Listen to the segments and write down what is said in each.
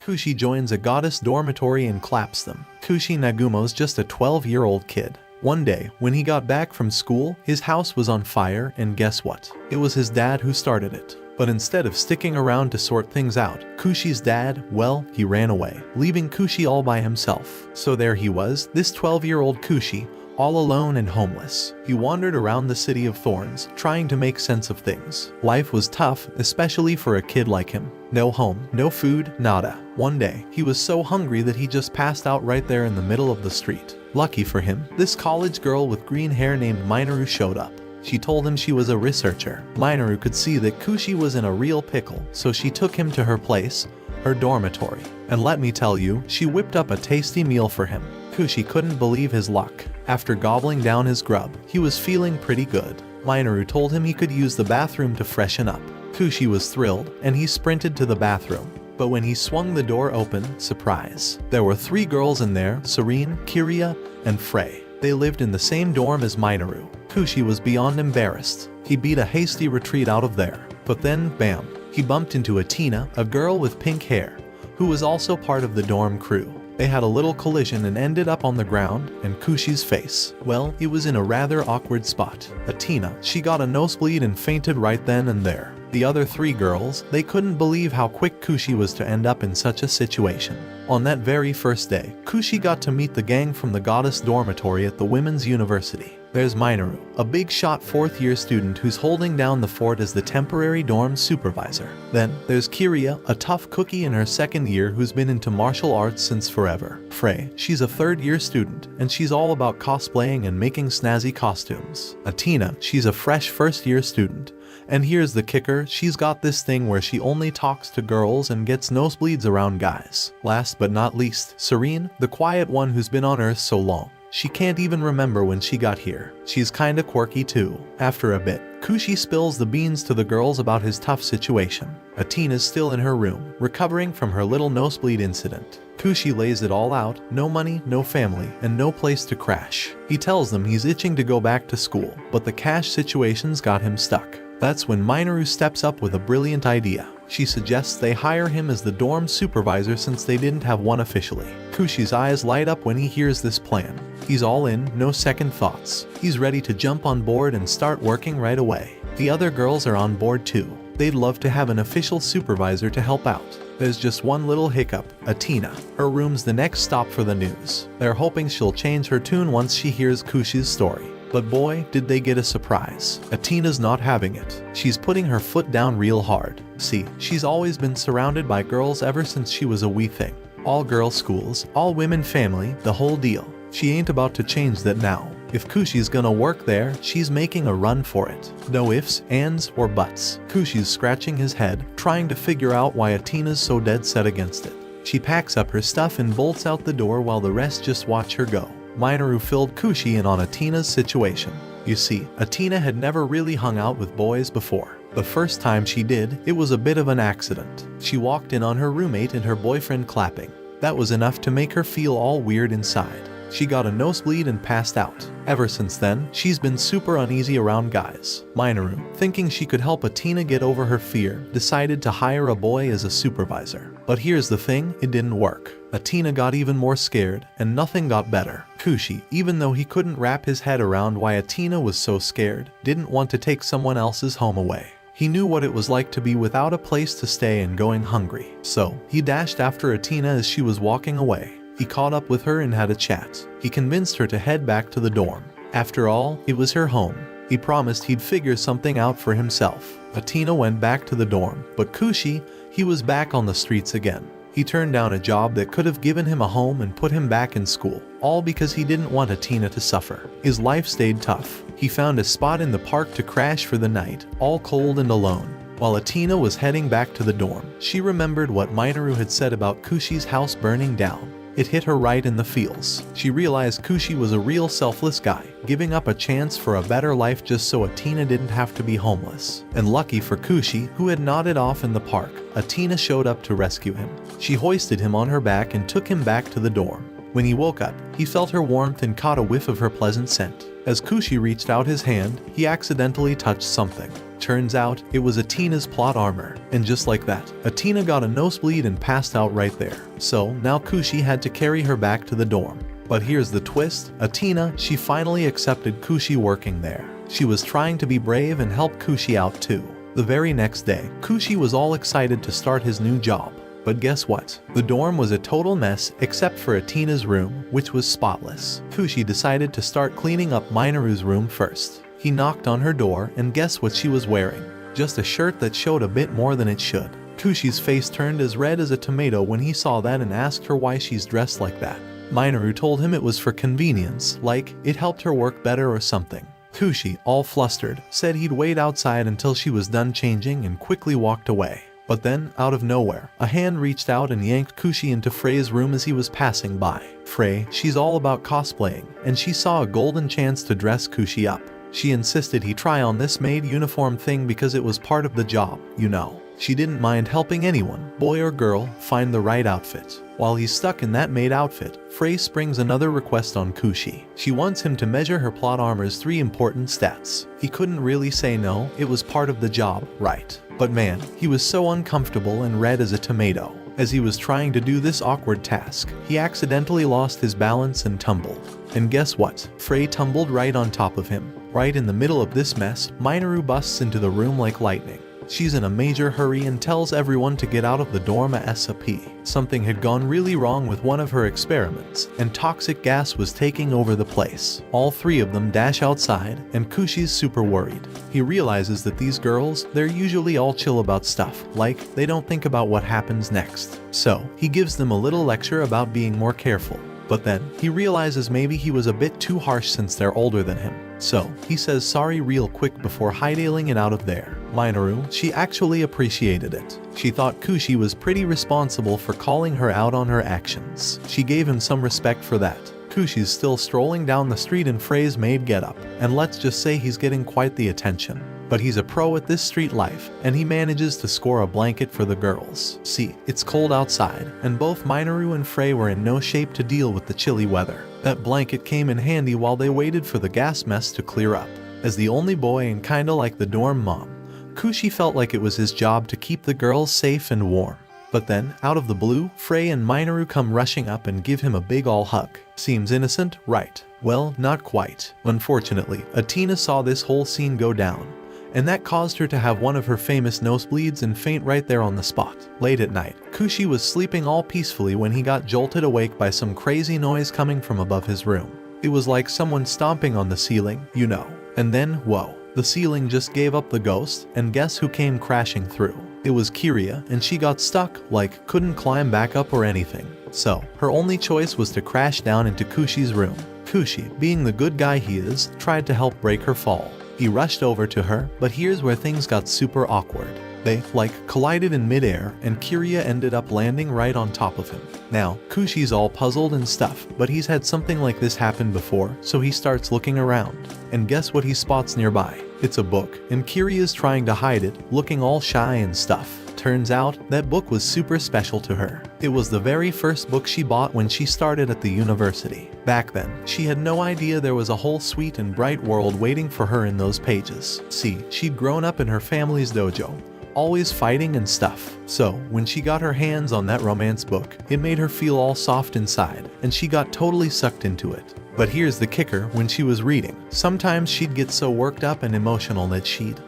Koushi joins a goddess dormitory and claps them. Koushi Nagumo's just a 12-year-old kid. One day, when he got back from school, his house was on fire, and guess what? It was his dad who started it. But instead of sticking around to sort things out, Koushi's dad, well, he ran away, leaving Koushi all by himself. So there he was, this 12-year-old Koushi, all alone and homeless. He wandered around the city of thorns, trying to make sense of things. Life was tough, especially for a kid like him. No home, no food, nada. One day, he was so hungry that he just passed out right there in the middle of the street. Lucky for him, this college girl with green hair named Mineru showed up. She told him she was a researcher. Mineru could see that Koushi was in a real pickle, so she took him to her place, her dormitory. And let me tell you, she whipped up a tasty meal for him. Koushi couldn't believe his luck. After gobbling down his grub, he was feeling pretty good. Mineru told him he could use the bathroom to freshen up. Koushi was thrilled, and he sprinted to the bathroom. But when he swung the door open, surprise. There were 3 girls in there, Serene, Kiriya, and Frey. They lived in the same dorm as Mineru. Koushi was beyond embarrassed. He beat a hasty retreat out of there. But then, bam, he bumped into Atena, a girl with pink hair, who was also part of the dorm crew. They had a little collision and ended up on the ground, and Koushi's face, well, it was in a rather awkward spot. Atena, she got a nosebleed and fainted right then and there. The other 3 girls, they couldn't believe how quick Koushi was to end up in such a situation. On that very first day, Koushi got to meet the gang from the goddess dormitory at the women's university. There's Mineru, a big shot 4th-year student who's holding down the fort as the temporary dorm supervisor. Then, there's Kiriya, a tough cookie in her 2nd year who's been into martial arts since forever. Frey, she's a 3rd-year student, and she's all about cosplaying and making snazzy costumes. Atena, she's a fresh 1st-year student. And here's the kicker, she's got this thing where she only talks to girls and gets nosebleeds around guys. Last but not least, Serene, the quiet one who's been on Earth so long. She can't even remember when she got here. She's kinda quirky too. After a bit, Koushi spills the beans to the girls about his tough situation. Atena's still in her room, recovering from her little nosebleed incident. Koushi lays it all out, no money, no family, and no place to crash. He tells them he's itching to go back to school, but the cash situation's got him stuck. That's when Mineru steps up with a brilliant idea. She suggests they hire him as the dorm supervisor since they didn't have one officially. Koushi's eyes light up when he hears this plan. He's all in, no second thoughts. He's ready to jump on board and start working right away. The other girls are on board too. They'd love to have an official supervisor to help out. There's just one little hiccup, Atena. Her room's the next stop for the news. They're hoping she'll change her tune once she hears Koushi's story. But boy, did they get a surprise. Atena's not having it. She's putting her foot down real hard. See, she's always been surrounded by girls ever since she was a wee thing. All girls schools, all women family, the whole deal. She ain't about to change that now. If Koushi's gonna work there, she's making a run for it. No ifs, ands, or buts. Koushi's scratching his head, trying to figure out why Atena's so dead set against it. She packs up her stuff and bolts out the door while the rest just watch her go. Mineru filled Koushi in on Atena's situation. You see, Atena had never really hung out with boys before. The first time she did, it was a bit of an accident. She walked in on her roommate and her boyfriend clapping. That was enough to make her feel all weird inside. She got a nosebleed and passed out. Ever since then, she's been super uneasy around guys. Mineru, thinking she could help Atena get over her fear, decided to hire a boy as a supervisor. But here's the thing, it didn't work. Atena got even more scared, and nothing got better. Koushi, even though he couldn't wrap his head around why Atena was so scared, didn't want to take someone else's home away. He knew what it was like to be without a place to stay and going hungry. So, he dashed after Atena as she was walking away. He caught up with her and had a chat. He convinced her to head back to the dorm. After all, it was her home. He promised he'd figure something out for himself. Atena went back to the dorm, but Koushi, he was back on the streets again. He turned down a job that could have given him a home and put him back in school, all because he didn't want Atena to suffer. His life stayed tough. He found a spot in the park to crash for the night, all cold and alone. While Atena was heading back to the dorm, she remembered what Mineru had said about Koushi's house burning down. It hit her right in the feels. She realized Koushi was a real selfless guy, giving up a chance for a better life just so Atena didn't have to be homeless. And lucky for Koushi, who had nodded off in the park, Atena showed up to rescue him. She hoisted him on her back and took him back to the dorm. When he woke up, he felt her warmth and caught a whiff of her pleasant scent. As Koushi reached out his hand, he accidentally touched something. Turns out, it was Atena's plot armor, and just like that, Atena got a nosebleed and passed out right there. So, now Koushi had to carry her back to the dorm. But here's the twist, Atena, she finally accepted Koushi working there. She was trying to be brave and help Koushi out too. The very next day, Koushi was all excited to start his new job. But guess what? The dorm was a total mess except for Atena's room, which was spotless. Koushi decided to start cleaning up Mineru's room first. He knocked on her door and guess what she was wearing? Just a shirt that showed a bit more than it should. Koushi's face turned as red as a tomato when he saw that and asked her why she's dressed like that. Mineru told him it was for convenience, like it helped her work better or something. Koushi, all flustered, said he'd wait outside until she was done changing and quickly walked away. But then, out of nowhere, a hand reached out and yanked Koushi into Frey's room as he was passing by. Frey, she's all about cosplaying, and she saw a golden chance to dress Koushi up. She insisted he try on this maid uniform thing because it was part of the job, you know. She didn't mind helping anyone, boy or girl, find the right outfit. While he's stuck in that maid outfit, Frey springs another request on Koushi. She wants him to measure her plot armor's 3 important stats. He couldn't really say no, it was part of the job, right? But man, he was so uncomfortable and red as a tomato. As he was trying to do this awkward task, he accidentally lost his balance and tumbled. And guess what? Frey tumbled right on top of him. Right in the middle of this mess, Mineru busts into the room like lightning. She's in a major hurry and tells everyone to get out of the dorm ASAP. Something had gone really wrong with one of her experiments, and toxic gas was taking over the place. All 3 of them dash outside, and Koushi's super worried. He realizes that these girls, they're usually all chill about stuff, like they don't think about what happens next. So, he gives them a little lecture about being more careful. But then, he realizes maybe he was a bit too harsh since they're older than him. So, he says sorry real quick before hightailing it out of there. Mineru, she actually appreciated it. She thought Koushi was pretty responsible for calling her out on her actions. She gave him some respect for that. Koushi's still strolling down the street in Frey's maid getup, and let's just say he's getting quite the attention. But he's a pro at this street life, and he manages to score a blanket for the girls. See, it's cold outside, and both Mineru and Frey were in no shape to deal with the chilly weather. That blanket came in handy while they waited for the gas mess to clear up. As the only boy and kinda like the dorm mom, Koushi felt like it was his job to keep the girls safe and warm. But then, out of the blue, Frey and Mineru come rushing up and give him a big ol' hug. Seems innocent, right? Well, not quite. Unfortunately, Atena saw this whole scene go down, and that caused her to have one of her famous nosebleeds and faint right there on the spot. Late at night, Koushi was sleeping all peacefully when he got jolted awake by some crazy noise coming from above his room. It was like someone stomping on the ceiling, you know. And then, whoa, the ceiling just gave up the ghost, and guess who came crashing through? It was Kiriya, and she got stuck, like couldn't climb back up or anything. So, her only choice was to crash down into Koushi's room. Koushi, being the good guy he is, tried to help break her fall. He rushed over to her, but here's where things got super awkward. They, collided in midair, and Kiriya ended up landing right on top of him. Now, Koushi's all puzzled and stuff, but he's had something like this happen before, so he starts looking around. And guess what he spots nearby? It's a book, and Kiriya's trying to hide it, looking all shy and stuff. Turns out, that book was super special to her. It was the very first book she bought when she started at the university. Back then, she had no idea there was a whole sweet and bright world waiting for her in those pages. See, she'd grown up in her family's dojo, always fighting and stuff. So, when she got her hands on that romance book, it made her feel all soft inside, and she got totally sucked into it. But here's the kicker, when she was reading, sometimes she'd get so worked up and emotional that she'd,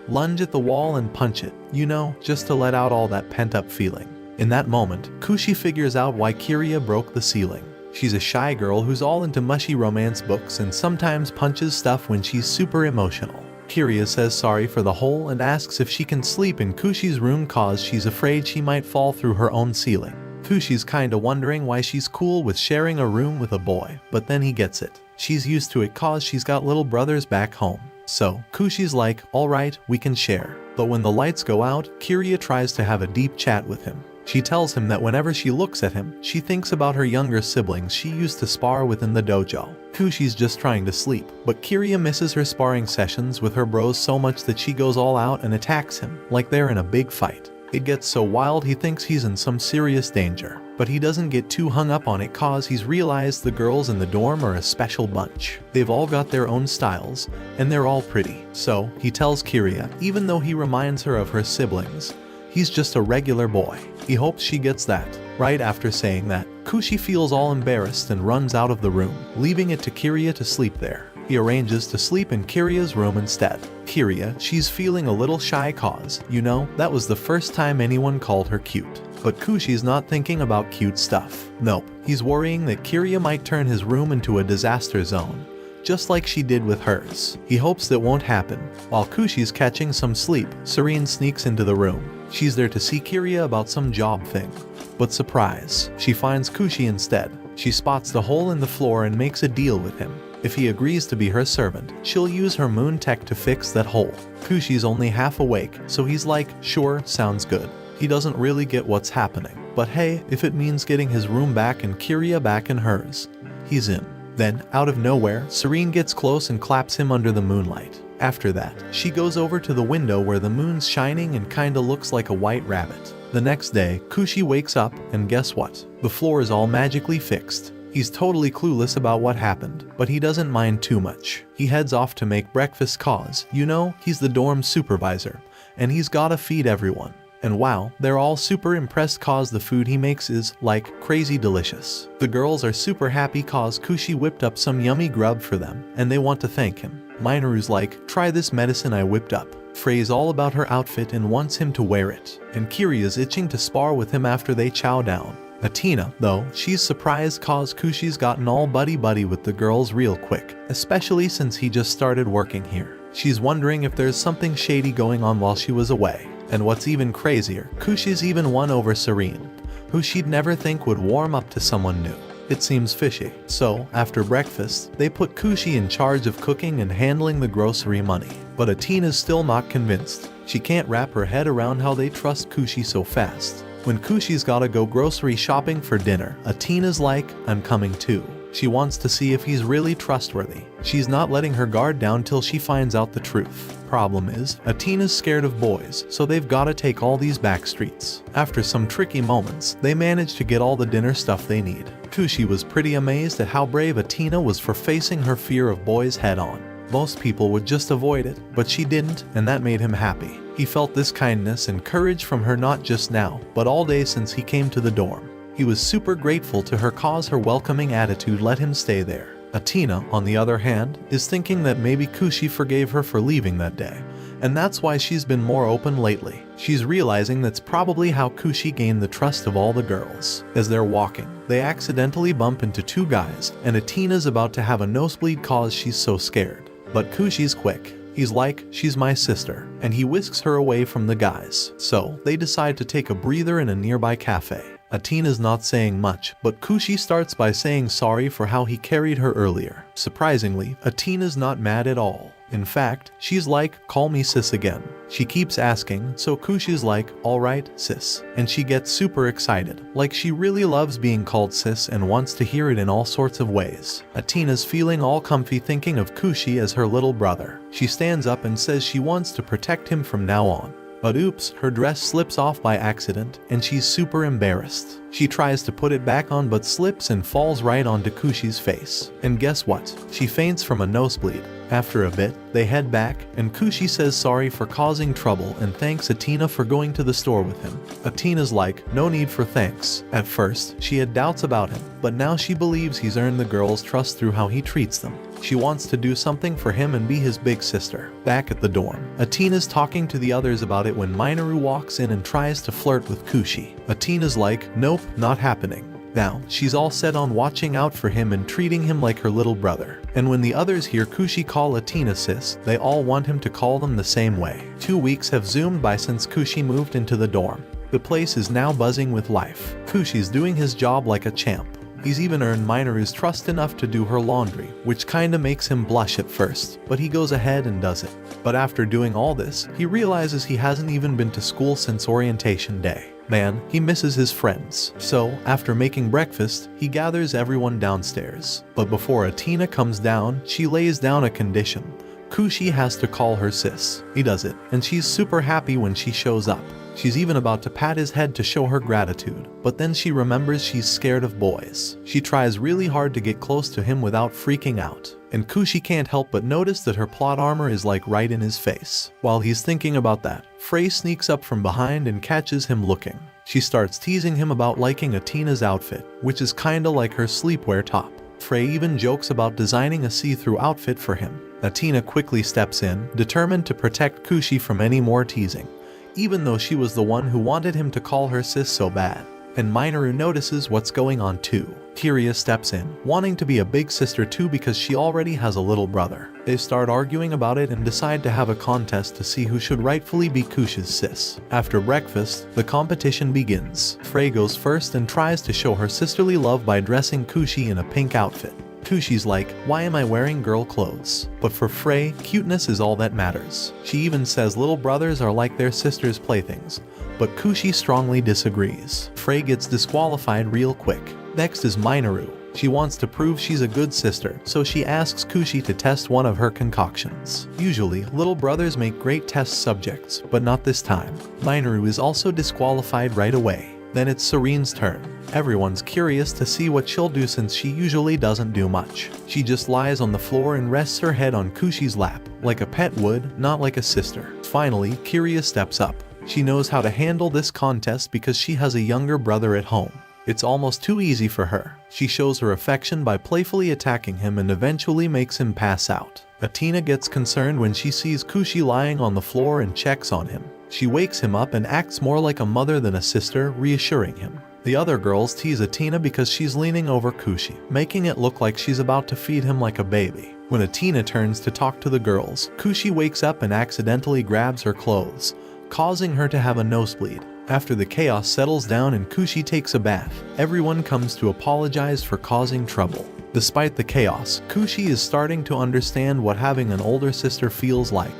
lunge at the wall and punch it, you know, just to let out all that pent-up feeling. In that moment, Koushi figures out why Kiriya broke the ceiling. She's a shy girl who's all into mushy romance books and sometimes punches stuff when she's super emotional. Kiriya says sorry for the hole and asks if she can sleep in Koushi's room cause she's afraid she might fall through her own ceiling. Koushi's kinda wondering why she's cool with sharing a room with a boy, but then he gets it. She's used to it cause she's got little brothers back home. So, Koushi's like, alright, we can share. But when the lights go out, Kiriya tries to have a deep chat with him. She tells him that whenever she looks at him, she thinks about her younger siblings she used to spar with in the dojo. Koushi's just trying to sleep, but Kiriya misses her sparring sessions with her bros so much that she goes all out and attacks him, like they're in a big fight. It gets so wild he thinks he's in some serious danger. But he doesn't get too hung up on it cause he's realized the girls in the dorm are a special bunch. They've all got their own styles, and they're all pretty. So, he tells Kiriya, even though he reminds her of her siblings, he's just a regular boy. He hopes she gets that. Right after saying that, Koushi feels all embarrassed and runs out of the room, leaving it to Kiriya to sleep there. He arranges to sleep in Kiriya's room instead. Kiriya, she's feeling a little shy cause, that was the first time anyone called her cute. But Koushi's not thinking about cute stuff. Nope, he's worrying that Kiriya might turn his room into a disaster zone, just like she did with hers. He hopes that won't happen. While Koushi's catching some sleep, Serene sneaks into the room. She's there to see Kiriya about some job thing. But surprise, she finds Koushi instead. She spots the hole in the floor and makes a deal with him. If he agrees to be her servant, she'll use her moon tech to fix that hole. Koushi's only half awake, so he's like, sure, sounds good. He doesn't really get what's happening. But hey, if it means getting his room back and Kiriya back in hers, he's in. Then, out of nowhere, Serene gets close and claps him under the moonlight. After that, she goes over to the window where the moon's shining and kinda looks like a white rabbit. The next day, Koushi wakes up, and guess what? The floor is all magically fixed. He's totally clueless about what happened, but he doesn't mind too much. He heads off to make breakfast cause, he's the dorm supervisor, and he's gotta feed everyone. And wow, they're all super impressed cause the food he makes is, like, crazy delicious. The girls are super happy cause Koushi whipped up some yummy grub for them, and they want to thank him. Mineru's like, try this medicine I whipped up. Frey's all about her outfit and wants him to wear it. And Kiriya's itching to spar with him after they chow down. Atena, though, she's surprised cause Koushi's gotten all buddy-buddy with the girls real quick, especially since he just started working here. She's wondering if there's something shady going on while she was away. And what's even crazier, Koushi's even won over Serene, who she'd never think would warm up to someone new. It seems fishy. So, after breakfast, they put Koushi in charge of cooking and handling the grocery money. But Atena's still not convinced. She can't wrap her head around how they trust Koushi so fast. When Koushi's gotta go grocery shopping for dinner, Atena's like, I'm coming too. She wants to see if he's really trustworthy. She's not letting her guard down till she finds out the truth. Problem is, Atena's scared of boys, so they've gotta take all these back streets. After some tricky moments, they manage to get all the dinner stuff they need. Koushi was pretty amazed at how brave Atena was for facing her fear of boys head on. Most people would just avoid it, but she didn't, and that made him happy. He felt this kindness and courage from her not just now, but all day since he came to the dorm. He was super grateful to her cause her welcoming attitude let him stay there. Atena, on the other hand, is thinking that maybe Koushi forgave her for leaving that day, and that's why she's been more open lately. She's realizing that's probably how Koushi gained the trust of all the girls. As they're walking, they accidentally bump into two guys, and Atena's about to have a nosebleed cause she's so scared. But Koushi's quick. He's like, she's my sister, and he whisks her away from the guys. So, they decide to take a breather in a nearby cafe. Atena's not saying much, but Koushi starts by saying sorry for how he carried her earlier. Surprisingly, Atena's not mad at all. In fact, she's like, call me sis again. She keeps asking, so Koushi's like, alright, sis. And she gets super excited, like she really loves being called sis and wants to hear it in all sorts of ways. Atena's feeling all comfy thinking of Koushi as her little brother. She stands up and says she wants to protect him from now on. But oops, her dress slips off by accident, and she's super embarrassed. She tries to put it back on but slips and falls right onto Koushi's face. And guess what? She faints from a nosebleed. After a bit, they head back, and Koushi says sorry for causing trouble and thanks Atena for going to the store with him. Atena's like, no need for thanks. At first, she had doubts about him, but now she believes he's earned the girls' trust through how he treats them. She wants to do something for him and be his big sister. Back at the dorm, Atena's talking to the others about it when Mineru walks in and tries to flirt with Koushi. Atena's like, nope, not happening. Now, she's all set on watching out for him and treating him like her little brother. And when the others hear Koushi call Atena sis, they all want him to call them the same way. 2 weeks have zoomed by since Koushi moved into the dorm. The place is now buzzing with life. Koushi's doing his job like a champ. He's even earned Mineru's trust enough to do her laundry, which kinda makes him blush at first, but he goes ahead and does it. But after doing all this, he realizes he hasn't even been to school since orientation day. Man, he misses his friends. So, after making breakfast, he gathers everyone downstairs. But before Atena comes down, she lays down a condition. Koushi has to call her sis. He does it, and she's super happy when she shows up. She's even about to pat his head to show her gratitude, but then she remembers she's scared of boys. She tries really hard to get close to him without freaking out, and Koushi can't help but notice that her plot armor is like right in his face. While he's thinking about that, Frey sneaks up from behind and catches him looking. She starts teasing him about liking Atena's outfit, which is kinda like her sleepwear top. Frey even jokes about designing a see-through outfit for him. Atena quickly steps in, determined to protect Koushi from any more teasing, even though she was the one who wanted him to call her sis so bad. And Mineru notices what's going on too. Kiriya steps in, wanting to be a big sister too because she already has a little brother. They start arguing about it and decide to have a contest to see who should rightfully be Koushi's sis. After breakfast, the competition begins. Frey goes first and tries to show her sisterly love by dressing Koushi in a pink outfit. Koushi's like, why am I wearing girl clothes? But for Frey, cuteness is all that matters. She even says little brothers are like their sister's playthings, but Koushi strongly disagrees. Frey gets disqualified real quick. Next is Mineru. She wants to prove she's a good sister, so she asks Koushi to test one of her concoctions. Usually, little brothers make great test subjects, but not this time. Mineru is also disqualified right away. Then it's Serene's turn. Everyone's curious to see what she'll do since she usually doesn't do much. She just lies on the floor and rests her head on Koushi's lap, like a pet would, not like a sister. Finally, Kiriya steps up. She knows how to handle this contest because she has a younger brother at home. It's almost too easy for her. She shows her affection by playfully attacking him and eventually makes him pass out. Atena gets concerned when she sees Koushi lying on the floor and checks on him. She wakes him up and acts more like a mother than a sister, reassuring him. The other girls tease Atena because she's leaning over Koushi, making it look like she's about to feed him like a baby. When Atena turns to talk to the girls, Koushi wakes up and accidentally grabs her clothes, causing her to have a nosebleed. After the chaos settles down and Koushi takes a bath, everyone comes to apologize for causing trouble. Despite the chaos, Koushi is starting to understand what having an older sister feels like,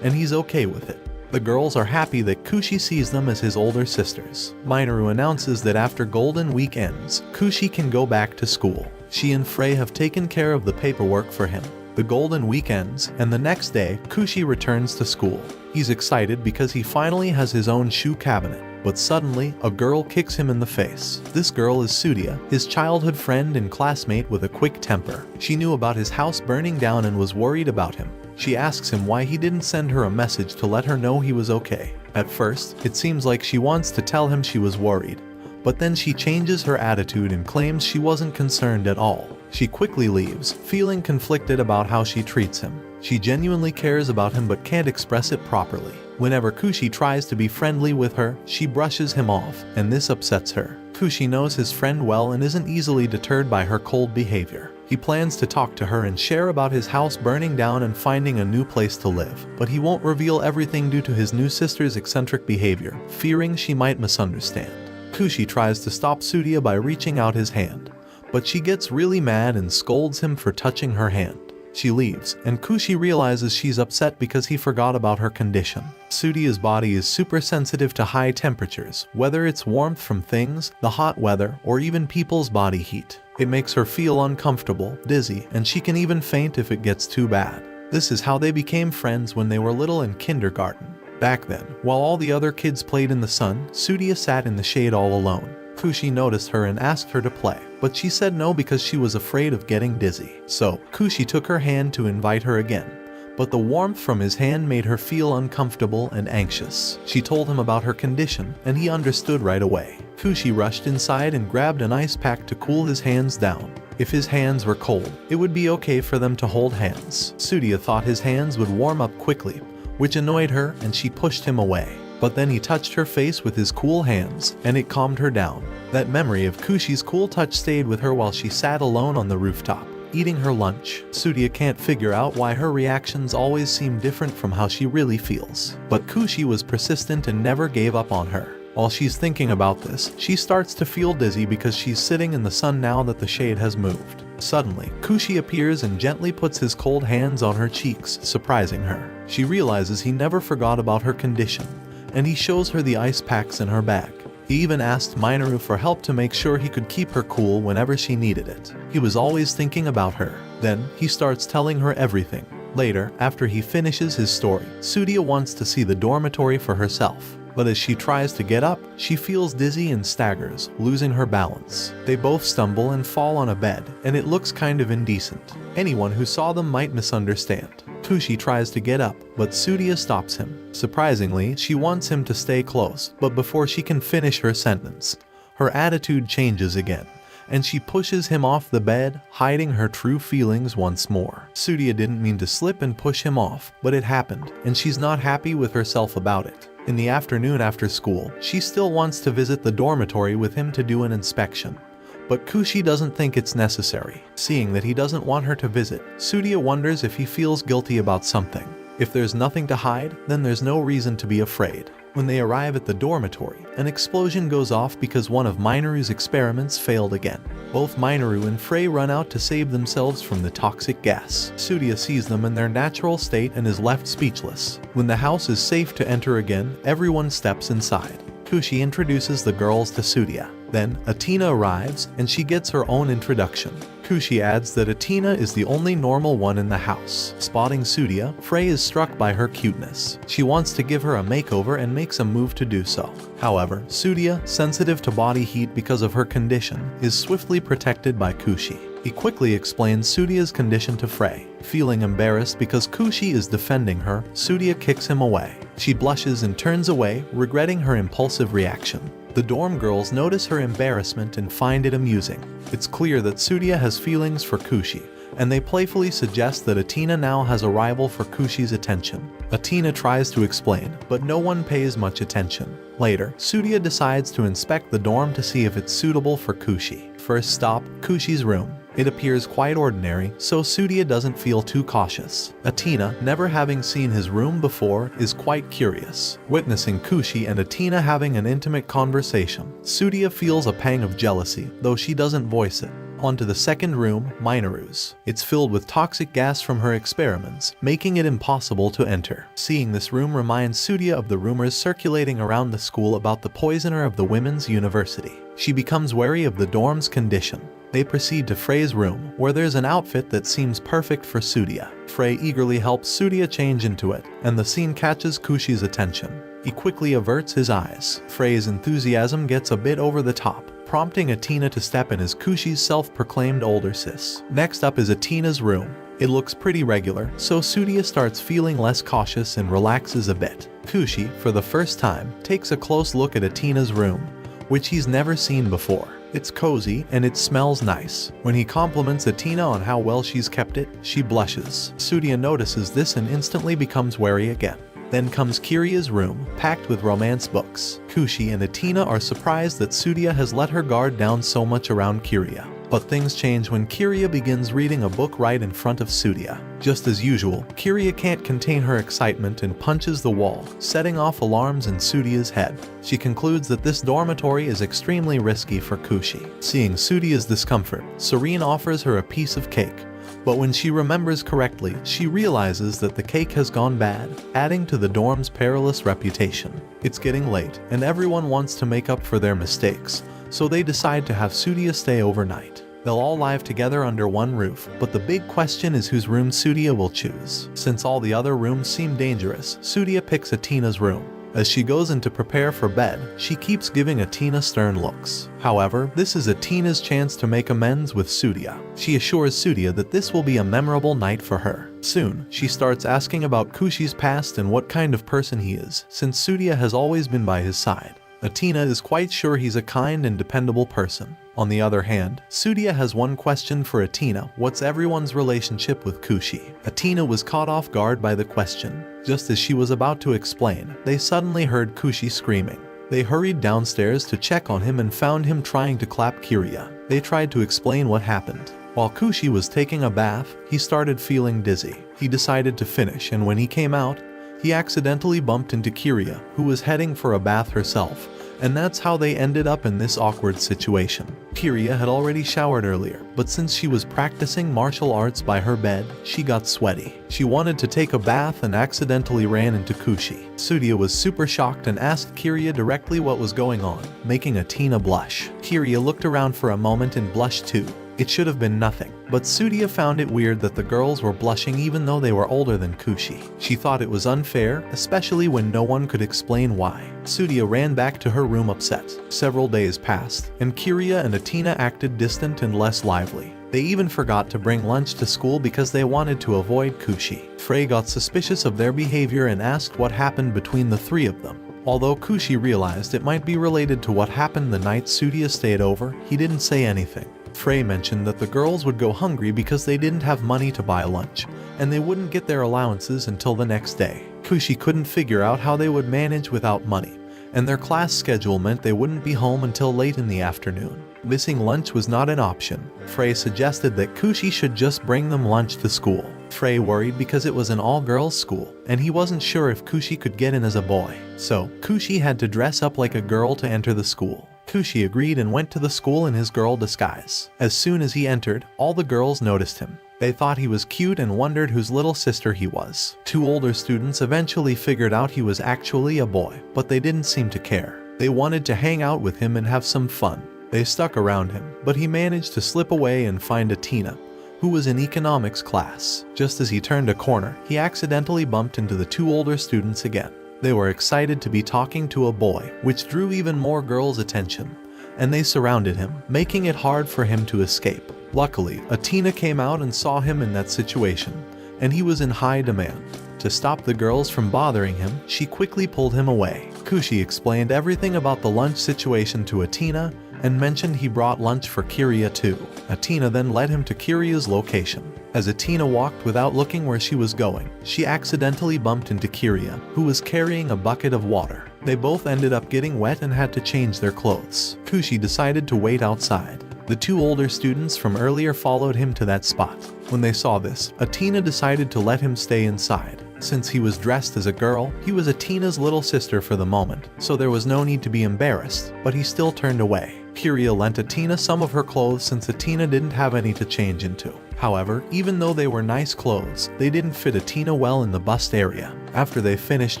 and he's okay with it. The girls are happy that Koushi sees them as his older sisters. Mineru announces that after Golden Week ends, Koushi can go back to school. She and Frey have taken care of the paperwork for him. The Golden Week ends, and the next day, Koushi returns to school. He's excited because he finally has his own shoe cabinet. But suddenly, a girl kicks him in the face. This girl is Sudia, his childhood friend and classmate with a quick temper. She knew about his house burning down and was worried about him. She asks him why he didn't send her a message to let her know he was okay. At first, it seems like she wants to tell him she was worried, but then she changes her attitude and claims she wasn't concerned at all. She quickly leaves, feeling conflicted about how she treats him. She genuinely cares about him but can't express it properly. Whenever Koushi tries to be friendly with her, she brushes him off, and this upsets her. Koushi knows his friend well and isn't easily deterred by her cold behavior. He plans to talk to her and share about his house burning down and finding a new place to live, but he won't reveal everything due to his new sister's eccentric behavior, fearing she might misunderstand. Koushi tries to stop Sudia by reaching out his hand, but she gets really mad and scolds him for touching her hand. She leaves, and Koushi realizes she's upset because he forgot about her condition. Sudia's body is super sensitive to high temperatures, whether it's warmth from things, the hot weather, or even people's body heat. It makes her feel uncomfortable, dizzy, and she can even faint if it gets too bad. This is how they became friends when they were little in kindergarten. Back then, while all the other kids played in the sun, Sudia sat in the shade all alone. Koushi noticed her and asked her to play, but she said no because she was afraid of getting dizzy. So, Koushi took her hand to invite her again, but the warmth from his hand made her feel uncomfortable and anxious. She told him about her condition, and he understood right away. Koushi rushed inside and grabbed an ice pack to cool his hands down. If his hands were cold, it would be okay for them to hold hands. Sudia thought his hands would warm up quickly, which annoyed her, and she pushed him away. But then he touched her face with his cool hands, and it calmed her down. That memory of Koushi's cool touch stayed with her while she sat alone on the rooftop, eating her lunch. Sudia can't figure out why her reactions always seem different from how she really feels. But Koushi was persistent and never gave up on her. While she's thinking about this, she starts to feel dizzy because she's sitting in the sun now that the shade has moved. Suddenly, Koushi appears and gently puts his cold hands on her cheeks, surprising her. She realizes he never forgot about her condition, and he shows her the ice packs in her bag. He even asked Mineru for help to make sure he could keep her cool whenever she needed it. He was always thinking about her. Then, he starts telling her everything. Later, after he finishes his story, Sudia wants to see the dormitory for herself. but as she tries to get up, she feels dizzy and staggers, losing her balance. They both stumble and fall on a bed, and it looks kind of indecent. Anyone who saw them might misunderstand. Koushi tries to get up, but Tsuruya stops him. Surprisingly, she wants him to stay close, but before she can finish her sentence, her attitude changes again, and she pushes him off the bed, hiding her true feelings once more. Tsuruya didn't mean to slip and push him off, but it happened, and she's not happy with herself about it. In the afternoon after school, she still wants to visit the dormitory with him to do an inspection. But Koushi doesn't think it's necessary. Seeing that he doesn't want her to visit, Tsuruya wonders if he feels guilty about something. If there's nothing to hide, then there's no reason to be afraid. When they arrive at the dormitory, an explosion goes off because one of Mineru's experiments failed again. Both Mineru and Frey run out to save themselves from the toxic gas. Tsuruya sees them in their natural state and is left speechless. When the house is safe to enter again, everyone steps inside. Koushi introduces the girls to Tsuruya. Then, Atena arrives, and she gets her own introduction. Koushi adds that Atena is the only normal one in the house. Spotting Tsuruya, Frey is struck by her cuteness. She wants to give her a makeover and makes a move to do so. However, Tsuruya, sensitive to body heat because of her condition, is swiftly protected by Koushi. He quickly explains Tsuruya's condition to Frey. Feeling embarrassed because Koushi is defending her, Tsuruya kicks him away. She blushes and turns away, regretting her impulsive reaction. The dorm girls notice her embarrassment and find it amusing. It's clear that Tsuruya has feelings for Koushi, and they playfully suggest that Atena now has a rival for Koushi's attention. Atena tries to explain, but no one pays much attention. Later, Tsuruya decides to inspect the dorm to see if it's suitable for Koushi. First stop, Koushi's room. It appears quite ordinary, so Tsuruya doesn't feel too cautious. Atena, never having seen his room before, is quite curious. Witnessing Koushi and Atena having an intimate conversation, Tsuruya feels a pang of jealousy, though she doesn't voice it. Onto the second room, Mineru's. It's filled with toxic gas from her experiments, making it impossible to enter. Seeing this room reminds Tsuruya of the rumors circulating around the school about the poisoner of the women's university. She becomes wary of the dorm's condition. They proceed to Frey's room, where there's an outfit that seems perfect for Tsuruya. Frey eagerly helps Tsuruya change into it, and the scene catches Koushi's attention. He quickly averts his eyes. Frey's enthusiasm gets a bit over the top, prompting Atena to step in as Koushi's self-proclaimed older sis. Next up is Atena's room. It looks pretty regular, so Tsuruya starts feeling less cautious and relaxes a bit. Koushi, for the first time, takes a close look at Atena's room, which he's never seen before. It's cozy, and it smells nice. When he compliments Atena on how well she's kept it, she blushes. Tsuruya notices this and instantly becomes wary again. Then comes Kiriya's room, packed with romance books. Koushi and Atena are surprised that Tsuruya has let her guard down so much around Kiriya. But things change when Kiriya begins reading a book right in front of Tsuruya. Just as usual, Kiriya can't contain her excitement and punches the wall, setting off alarms in Tsuruya's head. She concludes that this dormitory is extremely risky for Koushi. Seeing Tsuruya's discomfort, Serene offers her a piece of cake. But when she remembers correctly, she realizes that the cake has gone bad, adding to the dorm's perilous reputation. It's getting late, and everyone wants to make up for their mistakes, so they decide to have Tsuruya stay overnight. They'll all live together under one roof, but the big question is whose room Tsuruya will choose. Since all the other rooms seem dangerous, Tsuruya picks Atena's room. As she goes in to prepare for bed, she keeps giving Atena stern looks. However, this is Atena's chance to make amends with Tsuruya. She assures Tsuruya that this will be a memorable night for her. Soon, she starts asking about Koushi's past and what kind of person he is, since Tsuruya has always been by his side. Atena is quite sure he's a kind and dependable person. On the other hand, Tsuruya has one question for Atena: what's everyone's relationship with Koushi? Atena was caught off guard by the question. Just as she was about to explain, they suddenly heard Koushi screaming. They hurried downstairs to check on him and found him trying to clap Kiriya. They tried to explain what happened. While Koushi was taking a bath, he started feeling dizzy. He decided to finish, and when he came out, he accidentally bumped into Kiriya, who was heading for a bath herself. And that's how they ended up in this awkward situation. Kiriya had already showered earlier, but since she was practicing martial arts by her bed, she got sweaty. She wanted to take a bath and accidentally ran into Koushi. Tsuruya was super shocked and asked Kiriya directly what was going on, making Atena blush. Kiriya looked around for a moment and blushed too. It should have been nothing, but Tsuruya found it weird that the girls were blushing even though they were older than Koushi. She thought it was unfair, especially when no one could explain why. Tsuruya ran back to her room upset. Several days passed, and Kiriya and Atena acted distant and less lively. They even forgot to bring lunch to school because they wanted to avoid Koushi. Frey got suspicious of their behavior and asked what happened between the three of them. Although Koushi realized it might be related to what happened the night Tsuruya stayed over, he didn't say anything. Frey mentioned that the girls would go hungry because they didn't have money to buy lunch, and they wouldn't get their allowances until the next day. Koushi couldn't figure out how they would manage without money, and their class schedule meant they wouldn't be home until late in the afternoon. Missing lunch was not an option. Frey suggested that Koushi should just bring them lunch to school. Frey worried because it was an all-girls school, and he wasn't sure if Koushi could get in as a boy. So, Koushi had to dress up like a girl to enter the school. Koushi agreed and went to the school in his girl disguise. As soon as he entered, all the girls noticed him. They thought he was cute and wondered whose little sister he was. Two older students eventually figured out he was actually a boy, but they didn't seem to care. They wanted to hang out with him and have some fun. They stuck around him, but he managed to slip away and find Atena, who was in economics class. Just as he turned a corner, he accidentally bumped into the two older students again. They were excited to be talking to a boy, which drew even more girls' attention, and they surrounded him, making it hard for him to escape. Luckily, Atena came out and saw him in that situation, and he was in high demand. To stop the girls from bothering him, she quickly pulled him away. Koushi explained everything about the lunch situation to Atena, and mentioned he brought lunch for Kiriya too. Atena then led him to Kiriya's location. As Atena walked without looking where she was going, she accidentally bumped into Kiriya, who was carrying a bucket of water. They both ended up getting wet and had to change their clothes. Koushi decided to wait outside. The two older students from earlier followed him to that spot. When they saw this, Atena decided to let him stay inside. Since he was dressed as a girl, he was Atena's little sister for the moment, so there was no need to be embarrassed, but he still turned away. Kiriya lent Atena some of her clothes since Atena didn't have any to change into. However, even though they were nice clothes, they didn't fit Atena well in the bust area. After they finished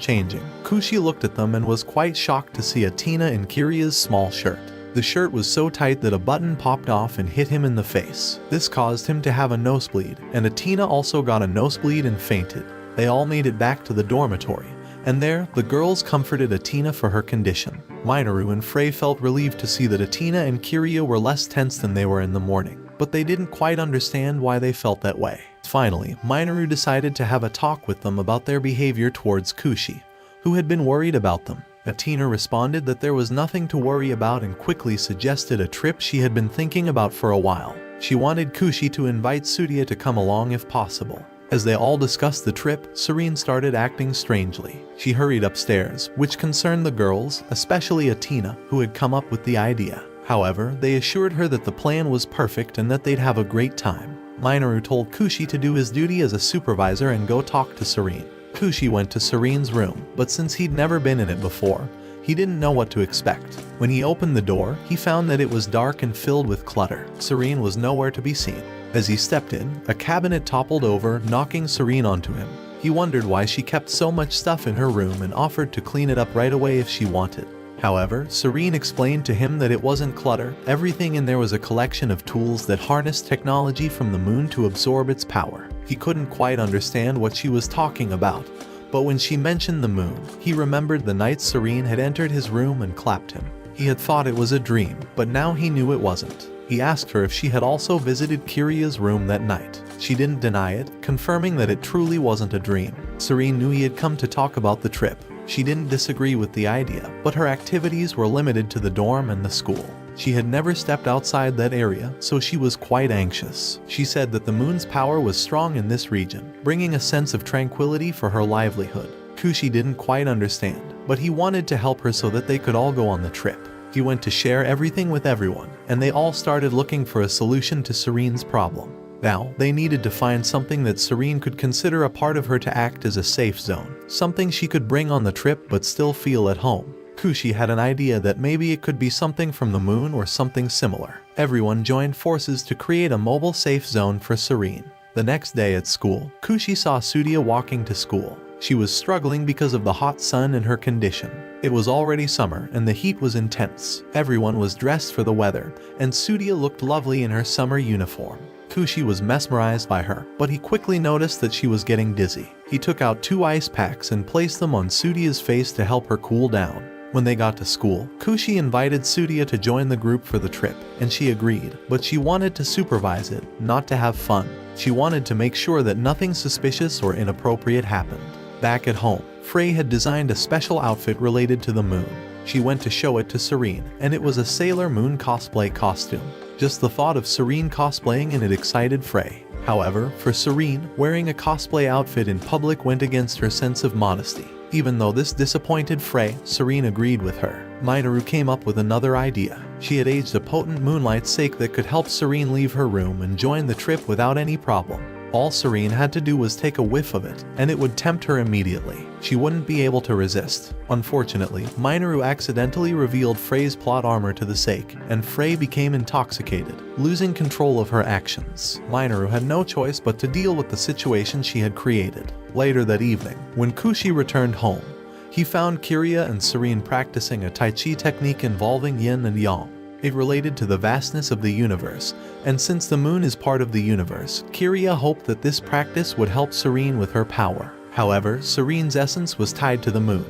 changing, Koushi looked at them and was quite shocked to see Atena in Kiriya's small shirt. The shirt was so tight that a button popped off and hit him in the face. This caused him to have a nosebleed, and Atena also got a nosebleed and fainted. They all made it back to the dormitory, and there, the girls comforted Atena for her condition. Mineru and Frey felt relieved to see that Atena and Kiriya were less tense than they were in the morning, but they didn't quite understand why they felt that way. Finally, Mineru decided to have a talk with them about their behavior towards Koushi, who had been worried about them. Atena responded that there was nothing to worry about and quickly suggested a trip she had been thinking about for a while. She wanted Koushi to invite Tsuruya to come along if possible. As they all discussed the trip, Serene started acting strangely. She hurried upstairs, which concerned the girls, especially Atena, who had come up with the idea. However, they assured her that the plan was perfect and that they'd have a great time. Mineru told Koushi to do his duty as a supervisor and go talk to Serene. Koushi went to Serene's room, but since he'd never been in it before, he didn't know what to expect. When he opened the door, he found that it was dark and filled with clutter. Serene was nowhere to be seen. As he stepped in, a cabinet toppled over, knocking Serene onto him. He wondered why she kept so much stuff in her room and offered to clean it up right away if she wanted. However, Serene explained to him that it wasn't clutter. Everything in there was a collection of tools that harnessed technology from the moon to absorb its power. He couldn't quite understand what she was talking about, but when she mentioned the moon, he remembered the night Serene had entered his room and clapped him. He had thought it was a dream, but now he knew it wasn't. He asked her if she had also visited Kiriya's room that night. She didn't deny it, confirming that it truly wasn't a dream. Serene knew he had come to talk about the trip. She didn't disagree with the idea, but her activities were limited to the dorm and the school. She had never stepped outside that area, so she was quite anxious. She said that the moon's power was strong in this region, bringing a sense of tranquility for her livelihood. Koushi didn't quite understand, but he wanted to help her so that they could all go on the trip. He went to share everything with everyone, and they all started looking for a solution to Serene's problem. Now, they needed to find something that Serene could consider a part of her to act as a safe zone, something she could bring on the trip but still feel at home. Koushi had an idea that maybe it could be something from the moon or something similar. Everyone joined forces to create a mobile safe zone for Serene. The next day at school, Koushi saw Tsuruya walking to school. She was struggling because of the hot sun and her condition. It was already summer and the heat was intense. Everyone was dressed for the weather, and Tsudia looked lovely in her summer uniform. Koushi was mesmerized by her, but he quickly noticed that she was getting dizzy. He took out 2 ice packs and placed them on Tsudia's face to help her cool down. When they got to school, Koushi invited Tsudia to join the group for the trip, and she agreed, but she wanted to supervise it, not to have fun. She wanted to make sure that nothing suspicious or inappropriate happened. Back at home, Frey had designed a special outfit related to the moon. She went to show it to Serene, and it was a Sailor Moon cosplay costume. Just the thought of Serene cosplaying in it excited Frey. However, for Serene, wearing a cosplay outfit in public went against her sense of modesty. Even though this disappointed Frey, Serene agreed with her. Mineru came up with another idea. She had aged a potent moonlight sake that could help Serene leave her room and join the trip without any problem. All Serene had to do was take a whiff of it, and it would tempt her immediately. She wouldn't be able to resist. Unfortunately, Mineru accidentally revealed Frey's plot armor to the sake, and Frey became intoxicated, losing control of her actions. Mineru had no choice but to deal with the situation she had created. Later that evening, when Koushi returned home, he found Kiriya and Serene practicing a Tai Chi technique involving yin and yang. It related to the vastness of the universe, and since the moon is part of the universe, Kiriya hoped that this practice would help Serene with her power. However, Serene's essence was tied to the moon,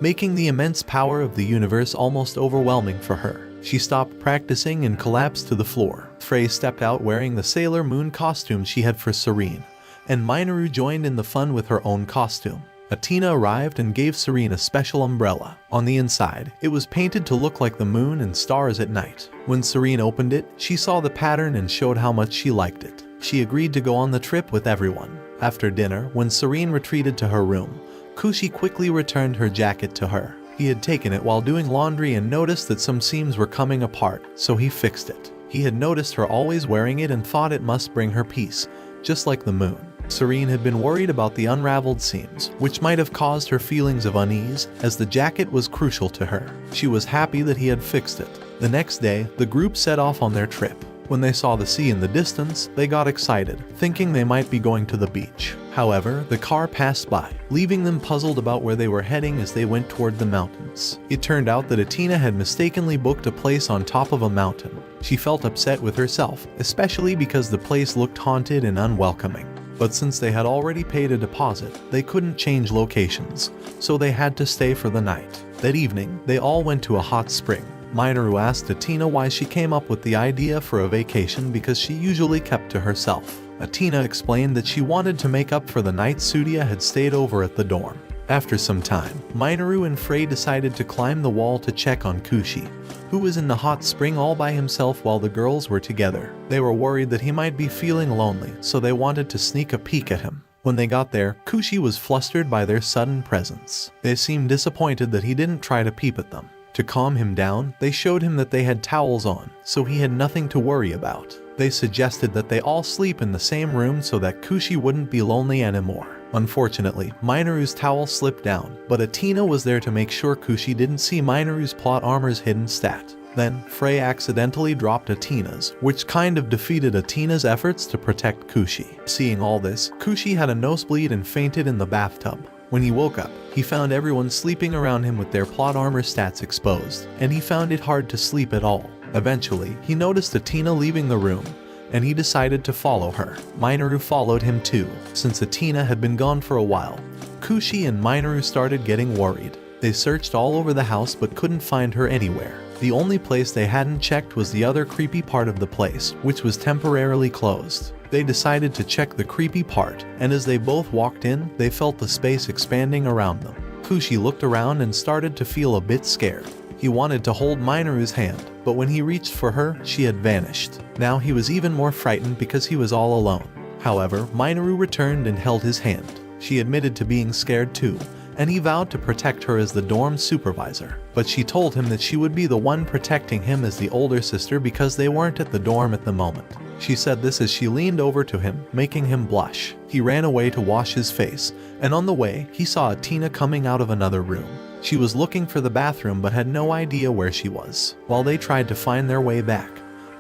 making the immense power of the universe almost overwhelming for her. She stopped practicing and collapsed to the floor. Frey stepped out wearing the Sailor Moon costume she had for Serene, and Mineru joined in the fun with her own costume. Atena arrived and gave Serene a special umbrella. On the inside, it was painted to look like the moon and stars at night. When Serene opened it, she saw the pattern and showed how much she liked it. She agreed to go on the trip with everyone. After dinner, when Serene retreated to her room, Koushi quickly returned her jacket to her. He had taken it while doing laundry and noticed that some seams were coming apart, so he fixed it. He had noticed her always wearing it and thought it must bring her peace, just like the moon. Serene had been worried about the unraveled seams, which might have caused her feelings of unease, as the jacket was crucial to her. She was happy that he had fixed it. The next day, the group set off on their trip. When they saw the sea in the distance, they got excited, thinking they might be going to the beach. However, the car passed by, leaving them puzzled about where they were heading as they went toward the mountains. It turned out that Atena had mistakenly booked a place on top of a mountain. She felt upset with herself, especially because the place looked haunted and unwelcoming. But since they had already paid a deposit, they couldn't change locations, so they had to stay for the night. That evening, they all went to a hot spring. Mineru asked Atena why she came up with the idea for a vacation because she usually kept to herself. Atena explained that she wanted to make up for the night Tsudia had stayed over at the dorm. After some time, Mineru and Frey decided to climb the wall to check on Koushi, who was in the hot spring all by himself while the girls were together. They were worried that he might be feeling lonely, so they wanted to sneak a peek at him. When they got there, Koushi was flustered by their sudden presence. They seemed disappointed that he didn't try to peep at them. To calm him down, they showed him that they had towels on, so he had nothing to worry about. They suggested that they all sleep in the same room so that Koushi wouldn't be lonely anymore. Unfortunately, Mineru's towel slipped down, but Atena was there to make sure Koushi didn't see Mineru's plot armor's hidden stat. Then, Frey accidentally dropped Atena's, which kind of defeated Atena's efforts to protect Koushi. Seeing all this, Koushi had a nosebleed and fainted in the bathtub. When he woke up, he found everyone sleeping around him with their plot armor stats exposed, and he found it hard to sleep at all. Eventually, he noticed Atena leaving the room, and he decided to follow her. Mineru followed him too. Since Atena had been gone for a while, Koushi and Mineru started getting worried. They searched all over the house but couldn't find her anywhere. The only place they hadn't checked was the other creepy part of the place, which was temporarily closed. They decided to check the creepy part, and as they both walked in, they felt the space expanding around them. Koushi looked around and started to feel a bit scared. He wanted to hold Mineru's hand, but when he reached for her, she had vanished. Now he was even more frightened because he was all alone. However, Mineru returned and held his hand. She admitted to being scared too, and he vowed to protect her as the dorm's supervisor. But she told him that she would be the one protecting him as the older sister because they weren't at the dorm at the moment. She said this as she leaned over to him, making him blush. He ran away to wash his face, and on the way, he saw Atena coming out of another room. She was looking for the bathroom but had no idea where she was. While they tried to find their way back,